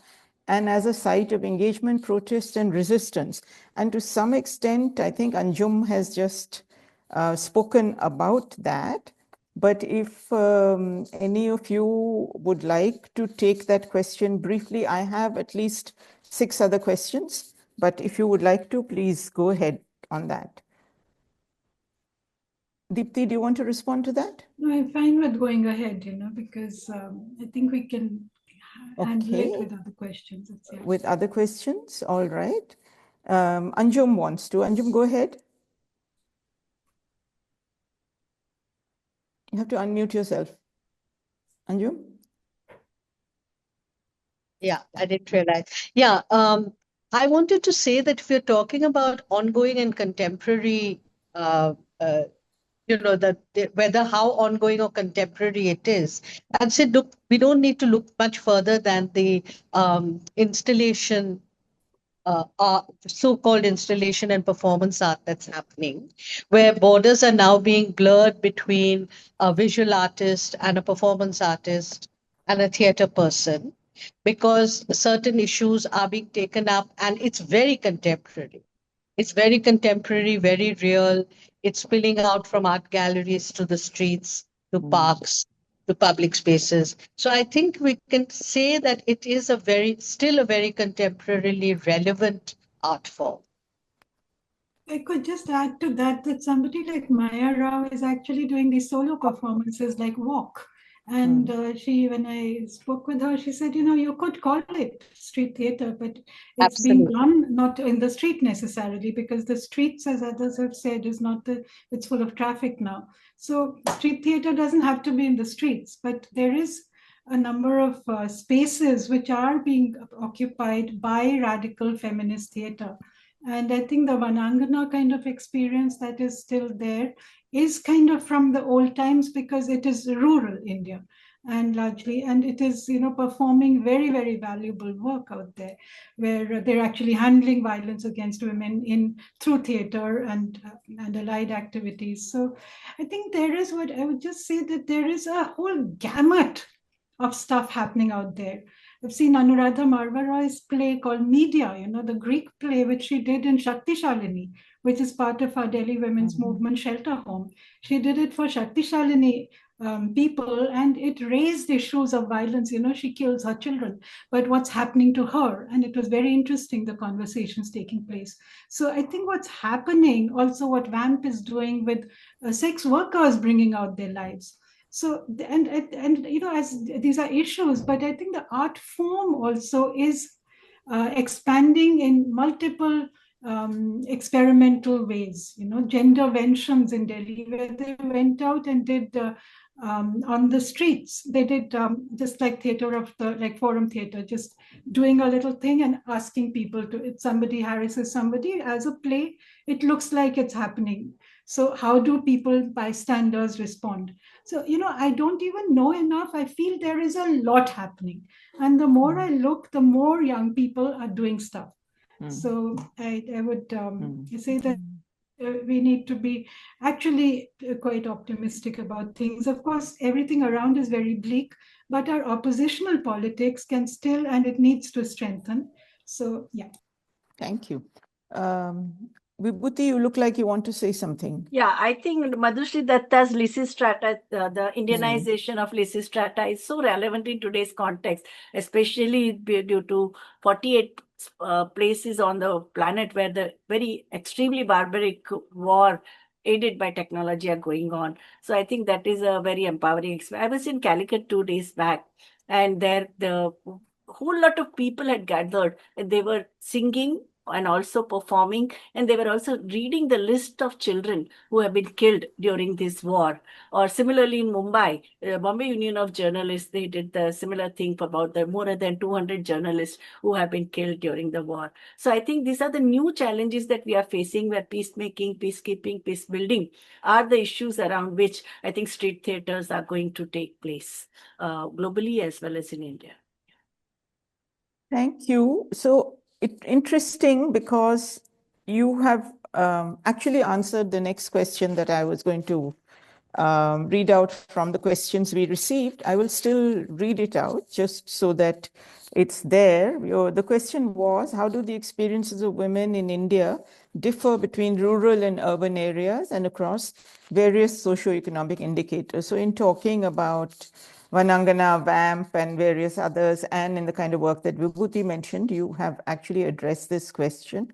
and as a site of engagement, protest, and resistance? And to some extent, I think Anjum has just spoken about that. But if any of you would like to take that question briefly, I have at least 6 other questions. But if you would like to, please go ahead on that. Deepti, do you want to respond to that? No, I'm fine with going ahead, because I think we can handle it with other questions. With other questions, all right. Anjum wants to. Anjum, go ahead. You have to unmute yourself. Anjum? Yeah, I didn't realize. Yeah, I wanted to say that if you're talking about ongoing and contemporary, whether how ongoing or contemporary it is, I'd say, look, we don't need to look much further than the installation, so-called installation and performance art that's happening, where borders are now being blurred between a visual artist and a performance artist and a theater person, because certain issues are being taken up, and it's very contemporary. It's very contemporary, very real. It's spilling out from art galleries to the streets, to parks, to public spaces. So I think we can say that it is still a very contemporarily relevant art form. I could just add to that somebody like Maya Rao is actually doing these solo performances like Walk. And when I spoke with her, she said, you could call it street theater, but it's being done not in the street necessarily, because the streets, as others have said, is not it's full of traffic now. So street theater doesn't have to be in the streets, but there is a number of spaces which are being occupied by radical feminist theater. And I think the Vanangana kind of experience that is still there is kind of from the old times, because it is rural India and largely, and it is, performing very, very valuable work out there, where they're actually handling violence against women through theater and allied activities. So I think there is, what I would just say, that there is a whole gamut of stuff happening out there. I've seen Anuradha Marvaroy's play called Media, the Greek play which she did in Shakti Shalini, which is part of our Delhi Women's Movement shelter home. She did it for Shakti Shalini people, and it raised issues of violence. She kills her children, but what's happening to her? And it was very interesting, the conversations taking place. So I think what's happening, also what VAMP is doing with sex workers bringing out their lives. So, and as these are issues, but I think the art form also is expanding in multiple experimental ways. Genderventions in Delhi, where they went out and did on the streets. They did just like forum theater, just doing a little thing and asking people to, if somebody harasses somebody as a play, it looks like it's happening. So how do people, bystanders, respond? So, I don't even know enough. I feel there is a lot happening. And the more I look, the more young people are doing stuff. So I would say that we need to be actually quite optimistic about things. Of course, everything around is very bleak, but our oppositional politics can still, and it needs to strengthen. So, yeah. Thank you. Vibhuti, you look like you want to say something. Yeah, I think Madhushri Datta's Lysistrata, the Indianization of Lysistrata is so relevant in today's context, especially due to 48 places on the planet where the very extremely barbaric war aided by technology are going on. So I think that is a very empowering experience. I was in Calicut 2 days back, and there the whole lot of people had gathered, and they were singing and also performing, and they were also reading the list of children who have been killed during this war. Or similarly in Mumbai, Bombay Union of Journalists, they did the similar thing for about the more than 200 journalists who have been killed during the war. So I think these are the new challenges that we are facing, where peacemaking, peacekeeping, peace building are the issues around which I think street theaters are going to take place globally as well as in India. Thank you. So it's interesting because you have actually answered the next question that I was going to read out from the questions we received. I will still read it out just so that it's there. The question was, how do the experiences of women in India differ between rural and urban areas and across various socioeconomic indicators? So in talking about Vanangana, VAMP, and various others, and in the kind of work that Vibhuti mentioned, you have actually addressed this question.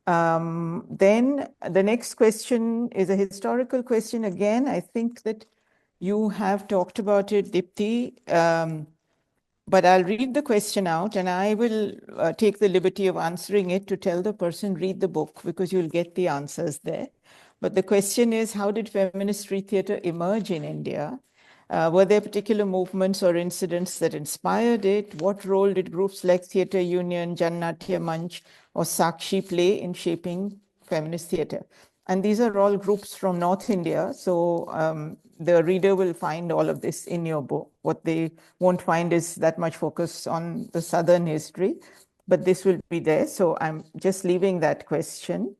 Then the next question is a historical question. Again, I think that you have talked about it, Deepti, but I'll read the question out, and I will take the liberty of answering it to tell the person, read the book, because you'll get the answers there. But the question is, how did feminist street theatre emerge in India? Were there particular movements or incidents that inspired it? What role did groups like Theatre Union, Jannatya Manch, or Sakshi play in shaping feminist theatre? And these are all groups from North India. So the reader will find all of this in your book. What they won't find is that much focus on the Southern history, but this will be there. So I'm just leaving that question.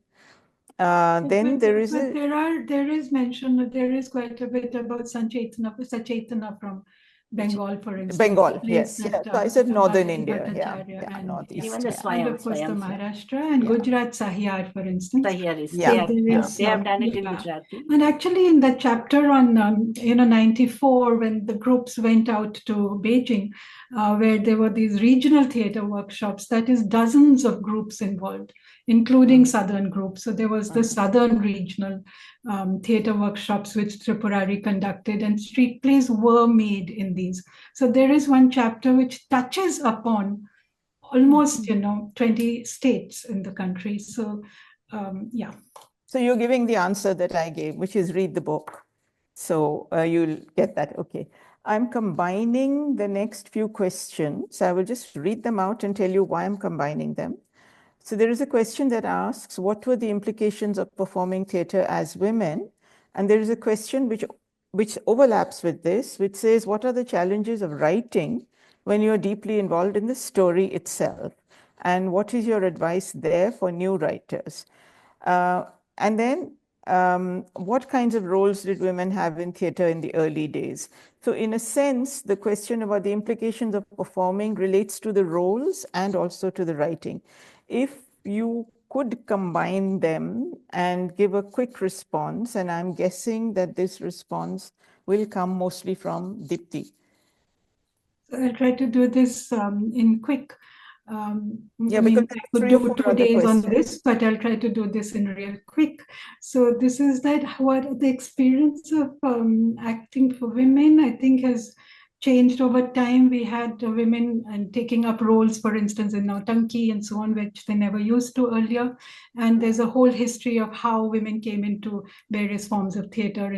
Then there is there is mention, there is quite a bit about Sachetana from Bengal, for instance. Bengal, yes. So I said Northern India, and Northeast. Even the and of course the Maharashtra and Gujarat, Sahyar, for instance. Sahyar is, They have done it in Gujarati. And actually in that chapter on 94, when the groups went out to Beijing, where there were these regional theatre workshops, that is dozens of groups involved, including Southern groups. So there was the Southern regional theatre workshops which Tripurari conducted, and street plays were made in these. So there is one chapter which touches upon almost 20 states in the country. So yeah. So you're giving the answer that I gave, which is read the book. So you'll get that. Okay. I'm combining the next few questions. I will just read them out and tell you why I'm combining them. So there is a question that asks, what were the implications of performing theatre as women? And there is a question which overlaps with this, which says, what are the challenges of writing when you're deeply involved in the story itself? And what is your advice there for new writers? And then, what kinds of roles did women have in theatre in the early days? So in a sense, the question about the implications of performing relates to the roles and also to the writing. If you could combine them and give a quick response, and I'm guessing that this response will come mostly from Deepti. I'll try to do this in quick. Yeah, I mean, because I could 3 or do 4 2 other days on questions. this, but I'll try to do this in real quick. So this is that what the experience of acting for women, I think, has changed over time. We had women and taking up roles, for instance, in Nautanki and so on, which they never used to earlier. And there's a whole history of how women came into various forms of theatre.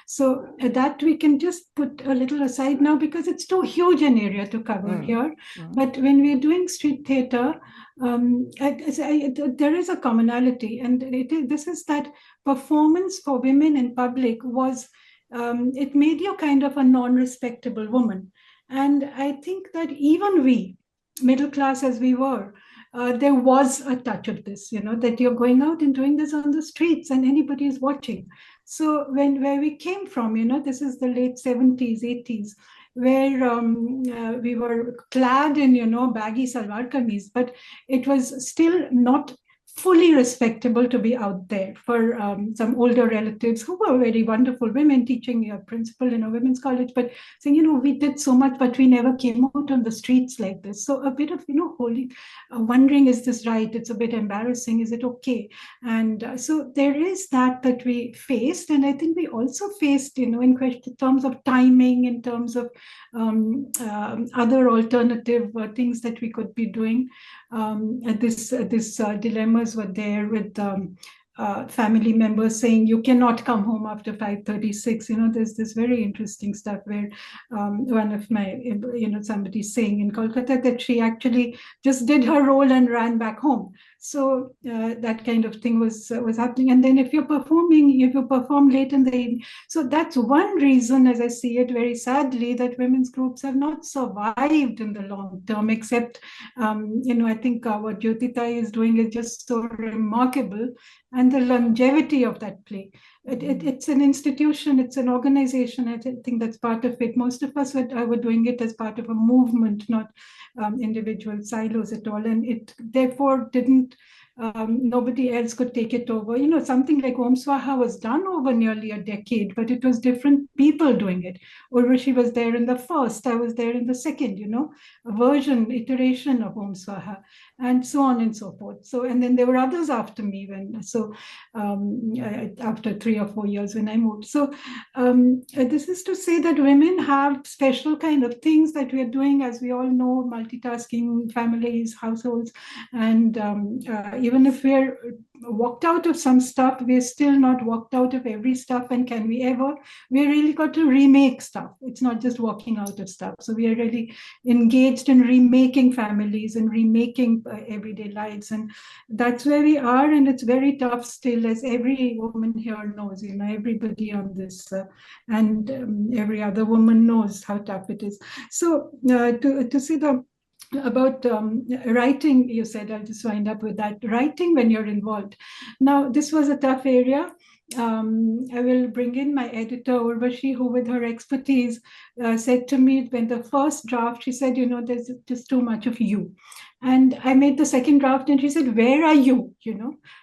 So that we can just put a little aside now because it's too huge an area to cover here. But when we're doing street theatre, there is a commonality, and this is that performance for women in public was, it made you kind of a non-respectable woman. And I think that even we, middle class as we were, there was a touch of this, that you're going out and doing this on the streets and anybody is watching. So where we came from, this is the late 70s, 80s, where we were clad in, baggy salwar kameez, but it was still not fully respectable to be out there for some older relatives who were very wonderful women teaching a principal in a women's college, but saying, we did so much, but we never came out on the streets like this. So a bit of, wondering, is this right? It's a bit embarrassing. Is it okay? And so there is that we faced. And I think we also faced, in terms of timing, in terms of other alternative things that we could be doing. This dilemmas were there with family members saying you cannot come home after 5:36. There's this very interesting stuff where one of my, somebody saying in Kolkata that she actually just did her role and ran back home. So that kind of thing was happening. And then if you perform late in the evening, so that's one reason, as I see it very sadly, that women's groups have not survived in the long term, except, I think what Jyoti is doing is just so remarkable. And the longevity of that play. It's an institution, it's an organization. I think that's part of it. Most of us were doing it as part of a movement, not individual silos at all. And it therefore didn't, nobody else could take it over. Something like Om Swaha was done over nearly a decade, but it was different people doing it. Urvashi was there in the first, I was there in the second, a version, iteration of Om Swaha, and so on and so forth. So, and then there were others after me after 3 or 4 years when I moved. So this is to say that women have special kind of things that we are doing, as we all know, multitasking, families, households, and even if we're walked out of some stuff, we're still not walked out of every stuff. And can we ever? We really got to remake stuff. It's not just walking out of stuff. So we are really engaged in remaking families and remaking everyday lives. And that's where we are. And it's very tough still, as every woman here knows, everybody on this and every other woman knows how tough it is. So to see about writing, you said, I'll just wind up with that. Writing when you're involved. Now, this was a tough area. I will bring in my editor, Urvashi, who with her expertise said to me when the first draft, she said, there's just too much of you. And I made the second draft and she said, where are you?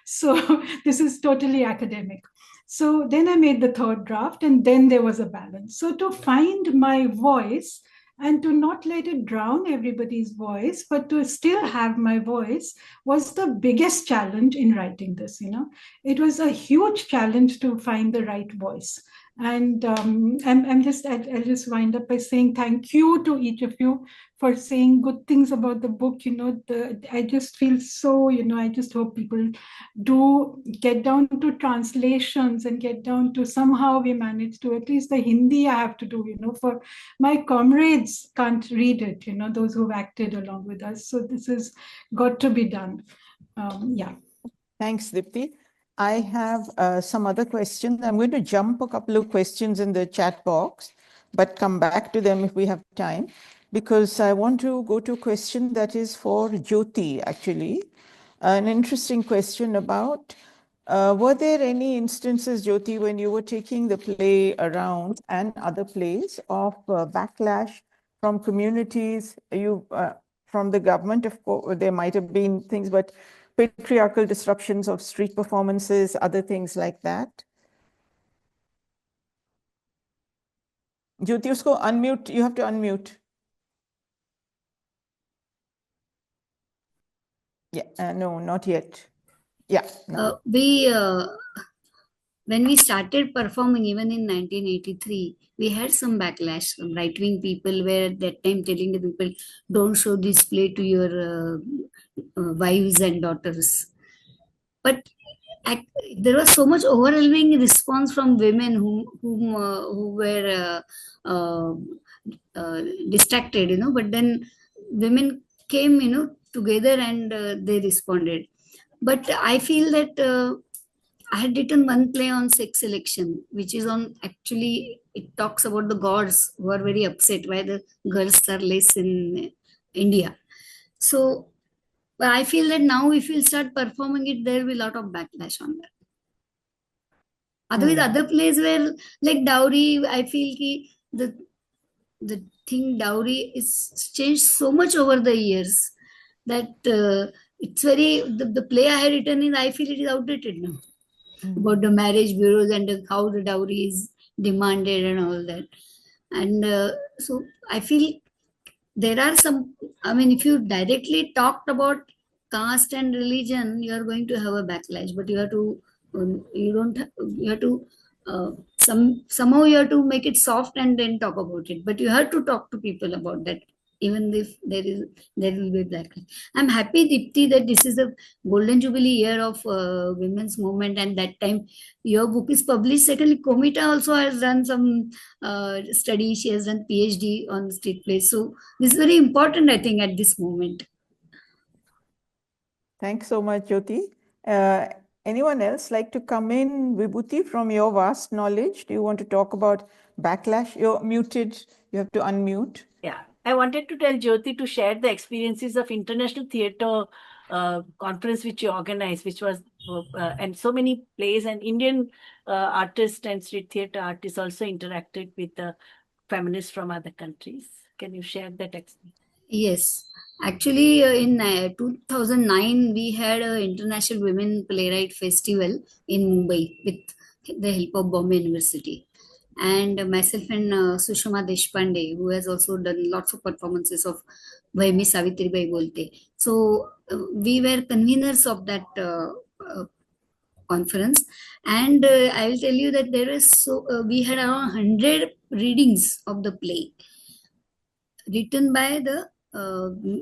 So this is totally academic. So then I made the third draft and then there was a balance. So to find my voice, and to not let it drown everybody's voice, but to still have my voice was the biggest challenge in writing this. It was a huge challenge to find the right voice. And I'll just wind up by saying thank you to each of you for saying good things about the book. I just feel so, I just hope people do get down to translations and get down to somehow we manage to, at least the Hindi I have to do, for my comrades can't read it, those who've acted along with us. So this has got to be done. Yeah. Thanks, Deepti. I have some other questions. I'm going to jump a couple of questions in the chat box, but come back to them if we have time, because I want to go to a question that is for Jyoti, actually. An interesting question about, were there any instances, Jyoti, when you were taking the play around and other plays of backlash from communities, from the government? Of course, there might have been things, but patriarchal disruptions of street performances, other things like that? Jyoti, usko unmute. You have to unmute. Yeah, no, not yet. Yeah. No. When we started performing, even in 1983, we had some backlash from right-wing people, where at that time telling the people, don't show this play to your wives and daughters. But there was so much overwhelming response from women who were distracted, but then women came, together, and they responded. But I feel that I had written one play on sex selection, which is on, actually, it talks about the gods who are very upset why the girls are less in India. So I feel that now if we'll start performing it, there will be a lot of backlash on that. Otherwise, other plays where, like dowry, I feel ki the thing dowry is changed so much over the years that it's very, the play I had written in, I feel it is outdated now. About the marriage bureaus and how the dowry is demanded and all that. And so I feel there are some, if you directly talked about caste and religion, you are going to have a backlash, but you have to, somehow you have to make it soft and then talk about it. But you have to talk to people about that, even if there will be backlash. I'm happy, Deepti, that this is the golden jubilee year of women's movement, and that time your book is published. Secondly, Komita also has done some study. She has done PhD on street plays. So this is very important, I think, at this moment. Thanks so much, Jyoti. Anyone else like to come in? Vibhuti, from your vast knowledge, do you want to talk about backlash? You're muted. You have to unmute. Yeah, I wanted to tell Jyoti to share the experiences of International Theatre conference which you organized, which was, and so many plays, and Indian artists and street theatre artists also interacted with the feminists from other countries. Can you share that experience? Yes. Actually, in 2009, we had an International Women Playwright Festival in Mumbai with the help of Bombay University. And myself and Sushma Deshpande, who has also done lots of performances of Bhaimi Savitribai Bolte. So we were conveners of that conference. And I will tell you that we had around 100 readings of the play written by the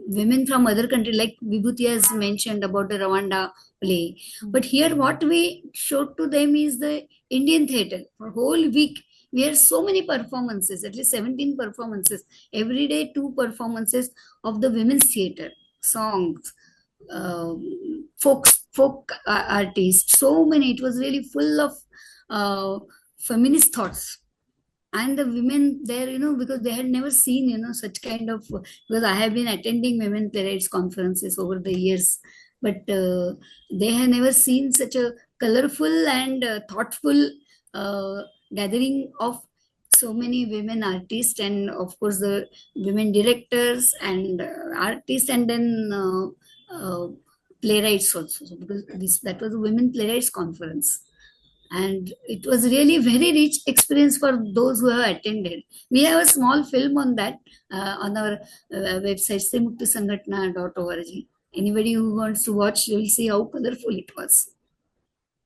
women from other countries, like Vibhuti has mentioned about the Rwanda play. But here what we showed to them is the Indian theatre. For whole week, we had so many performances, at least 17 performances. Every day, 2 performances of the women's theatre, songs, folk artists, so many. It was really full of feminist thoughts. And the women there, because they had never seen, such kind of, because I have been attending women playwrights conferences over the years, but they had never seen such a colorful and thoughtful gathering of so many women artists, and of course the women directors and artists, and then playwrights also, because that was a women playwrights conference. And it was really very rich experience for those who have attended. We have a small film on that on our website, srimuktisangatna.org. Anybody who wants to watch, you will see how colorful it was.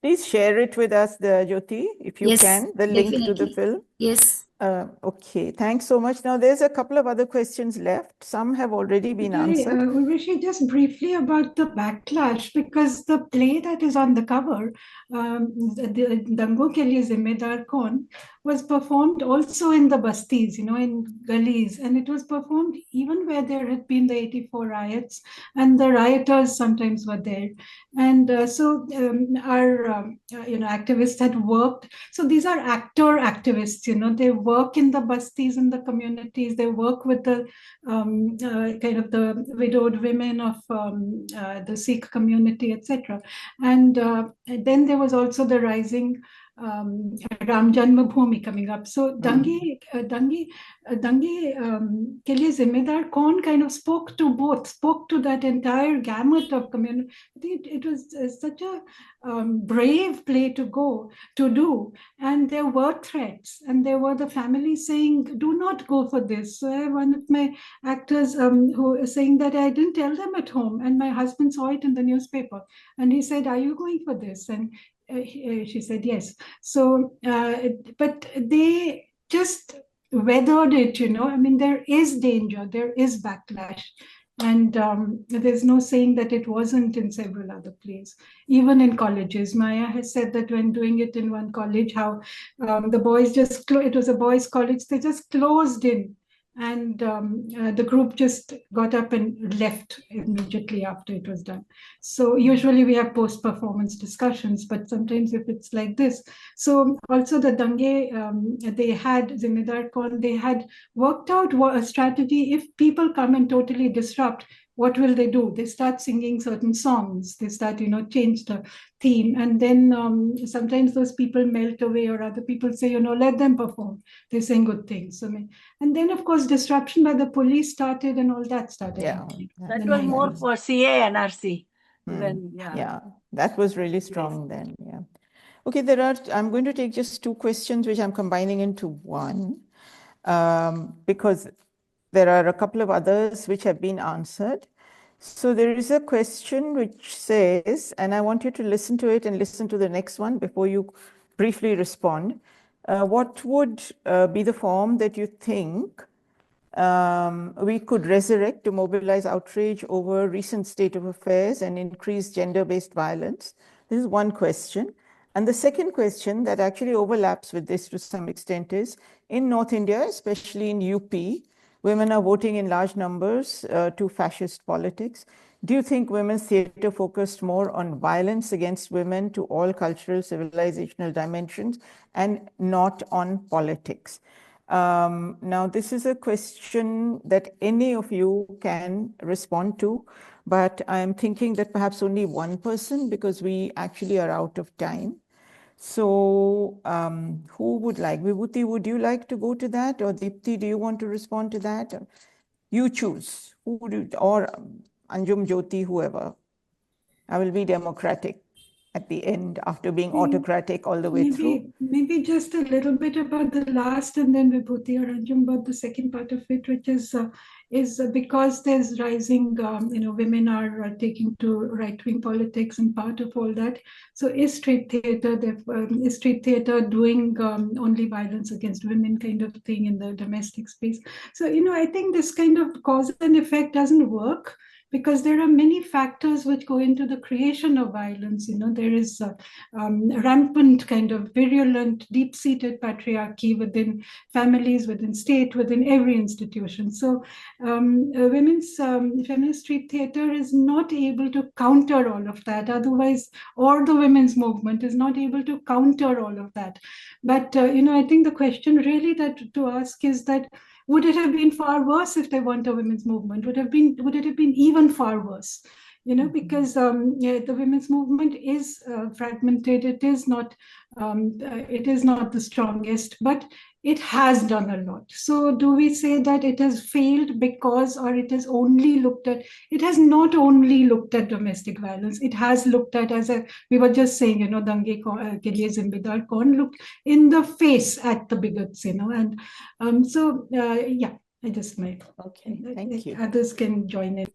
Please share it with us, Jyoti, if you can, the link to the film. Yes. Okay, thanks so much. Now, there's a couple of other questions left. Some have already been answered. Urvashi, just briefly about the backlash, because the play that is on the cover, Dango Ke Liye Zimmedar Kaun, was performed also in the bastis, in gullies, and it was performed even where there had been the 84 riots, and the rioters sometimes were there. And so our activists had worked. So these are activists, they work in the bastis, in the communities, they work with the kind of the widowed women of the Sikh community, etc. And then there was also the rising Ram Janmabhoomi coming up. So दंगे के लिए जिम्मेदार कौन kind of spoke to that entire gamut of community. I think it was such a brave play to do, and there were threats, and there were the families saying, "Do not go for this." So one of my actors who is saying that I didn't tell them at home, and my husband saw it in the newspaper, and he said, "Are you going for this?" And she said yes. So, but they just weathered it, I mean, there is danger, there is backlash. And there's no saying that it wasn't in several other places, even in colleges. Maya has said that when doing it in one college, how the boys it was a boys' college, they just closed in. And the group just got up and left immediately after it was done. So usually we have post-performance discussions, but sometimes if it's like this. So also the Dange, they had Zimmedar Kaun, they had worked out a strategy. If people come and totally disrupt, what will they do? They start singing certain songs. They start, change the theme. And then sometimes those people melt away, or other people say, let them perform. They're saying good things. And then, of course, disruption by the police started, and all that started. Yeah. That was more for CA and RC. Yeah, that was really strong then. Yeah. Okay, I'm going to take just two questions, which I'm combining into one, because there are a couple of others which have been answered. So there is a question which says, and I want you to listen to it and listen to the next one before you briefly respond. What would be the form that you think we could resurrect to mobilize outrage over recent state of affairs and increase gender-based violence? This is one question. And the second question that actually overlaps with this to some extent is, in North India, especially in UP, women are voting in large numbers to fascist politics. Do you think women's theatre focused more on violence against women to all cultural, civilizational dimensions and not on politics? Now, this is a question that any of you can respond to, but I'm thinking that perhaps only one person, because we actually are out of time. So who would like? Vibhuti, would you like to go to that? Or Deepti, do you want to respond to that? You choose. Who would you, or Anjum, Jyoti, whoever. I will be democratic at the end after being autocratic all the way through. Maybe just a little bit about the last, and then Vibhuti or Anjum about the second part of it, which is because there's rising, women are taking to right-wing politics, and part of all that. So is street theatre doing only violence against women kind of thing in the domestic space? So, I think this kind of cause and effect doesn't work, because there are many factors which go into the creation of violence. There is rampant kind of virulent, deep-seated patriarchy within families, within state, within every institution. So women's feminist street theatre is not able to counter all of that. Otherwise, or the women's movement is not able to counter all of that. But, I think the question really that to ask is that, would it have been far worse if there weren't a women's movement? Would it have been even far worse? Because the women's movement is fragmented. It is not the strongest, but it has done a lot. So do we say that it has failed because, or it has only looked at? It has not only looked at domestic violence. It has looked at, we were just saying, Dange ke liye zimmedar kaun, looked in the face at the bigots, and so yeah, I just might. Okay, thank you. Others can join in.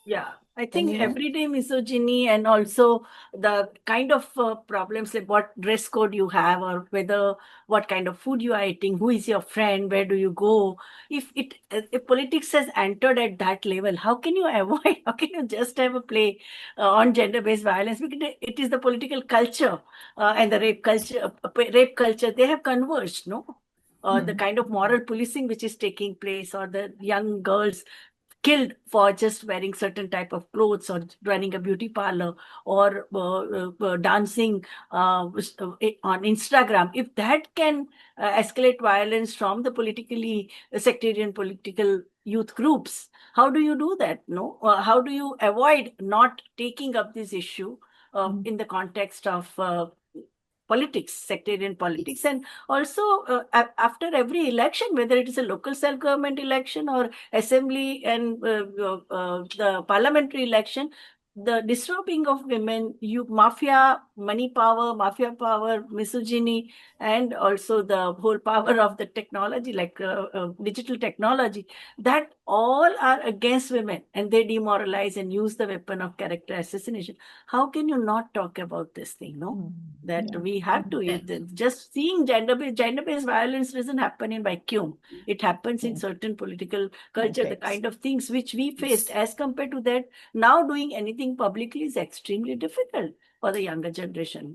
Yeah, I think Anyone? everyday misogyny and also the kind of problems like what dress code you have or whether what kind of food you are eating, who is your friend, where do you go. If politics has entered at that level, how can you avoid? How can you just have a play on gender-based violence? Because it is the political culture and the rape culture. They have converged, no? The kind of moral policing which is taking place, or the young girls killed for just wearing certain type of clothes or running a beauty parlor or dancing on Instagram. If that can escalate violence from the politically sectarian political youth groups, how do you do that? No, how do you avoid not taking up this issue in the context of politics, sectarian politics? And also after every election, whether it is a local self-government election or assembly and the parliamentary election, the disrobing of women, mafia power, misogyny, and also the whole power of the technology, like digital technology, that all are against women, and they demoralize and use the weapon of character assassination. How can you not talk about this thing, no? That we have to. Just seeing gender-based violence doesn't happen in vacuum. It happens in certain political culture. The kind of things which we faced, as compared to that, now doing anything publicly is extremely difficult for the younger generation.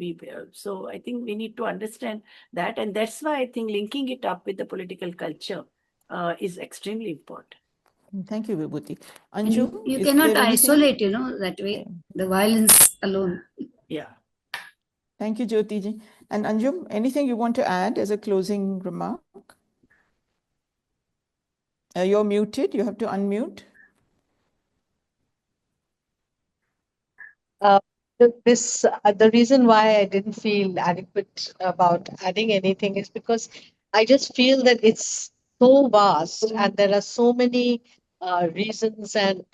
So I think we need to understand that, and that's why I think linking it up with the political culture is extremely important. Thank you, Vibhuti. And Anjum, you is cannot there anything? isolate, that way, the violence alone. Yeah. Thank you, Jyoti ji. And Anjum, anything you want to add as a closing remark? You're muted. You have to unmute. The reason why I didn't feel adequate about adding anything is because I just feel that it's so vast and there are so many reasons and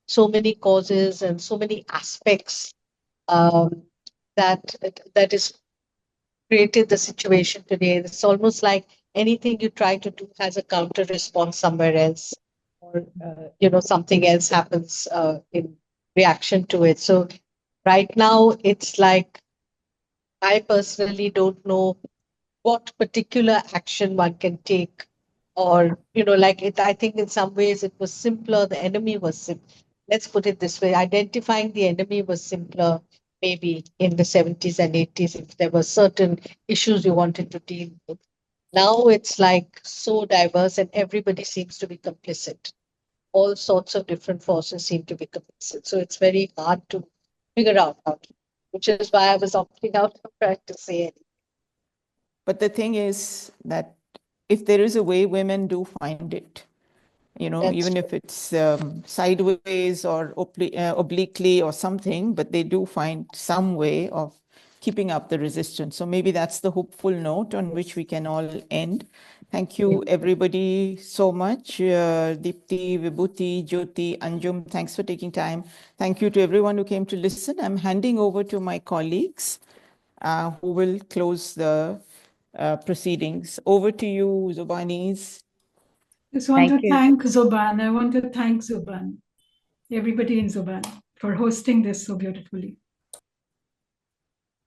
so many causes and so many aspects that is created the situation today. It's almost like anything you try to do has a counter response somewhere else, or something else happens in reaction to it. So right now, it's like I personally don't know what particular action one can take, or like it. I think in some ways it was simpler. The enemy was simple. Let's put it this way: identifying the enemy was simpler. Maybe in the 70s and 80s, if there were certain issues you wanted to deal with. Now it's like so diverse, and everybody seems to be complicit. All sorts of different forces seem to be complicit. So it's very hard to figure out how to, which is why I was opting out of trying to say anything. But the thing is that if there is a way, women do find it. Even if it's sideways or obliquely or something, but they do find some way of keeping up the resistance. So maybe that's the hopeful note on which we can all end. Thank you, everybody, so much. Deepti, Vibhuti, Jyoti, Anjum, thanks for taking time. Thank you to everyone who came to listen. I'm handing over to my colleagues who will close the proceedings. Over to you, Zubanis. Just want to thank Zubaan. I want to thank Zubaan, everybody in Zubaan, for hosting this so beautifully.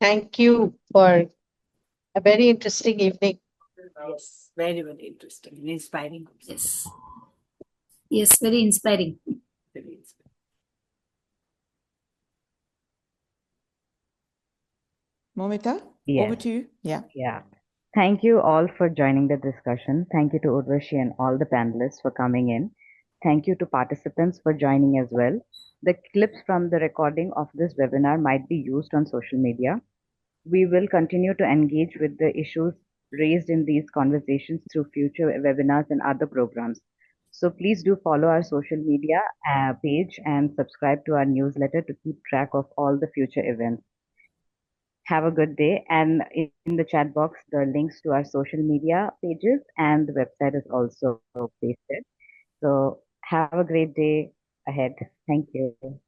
Thank you for a very interesting evening. Yes, very, very interesting and inspiring. Yes, very inspiring. Very inspiring. Momita, Yes. over to you. Yeah. Thank you all for joining the discussion. Thank you to Urvashi and all the panelists for coming in. Thank you to participants for joining as well. The clips from the recording of this webinar might be used on social media. We will continue to engage with the issues raised in these conversations through future webinars and other programs. So please do follow our social media page and subscribe to our newsletter to keep track of all the future events. Have a good day. And in the chat box, the links to our social media pages and the website is also pasted. So have a great day ahead. Thank you.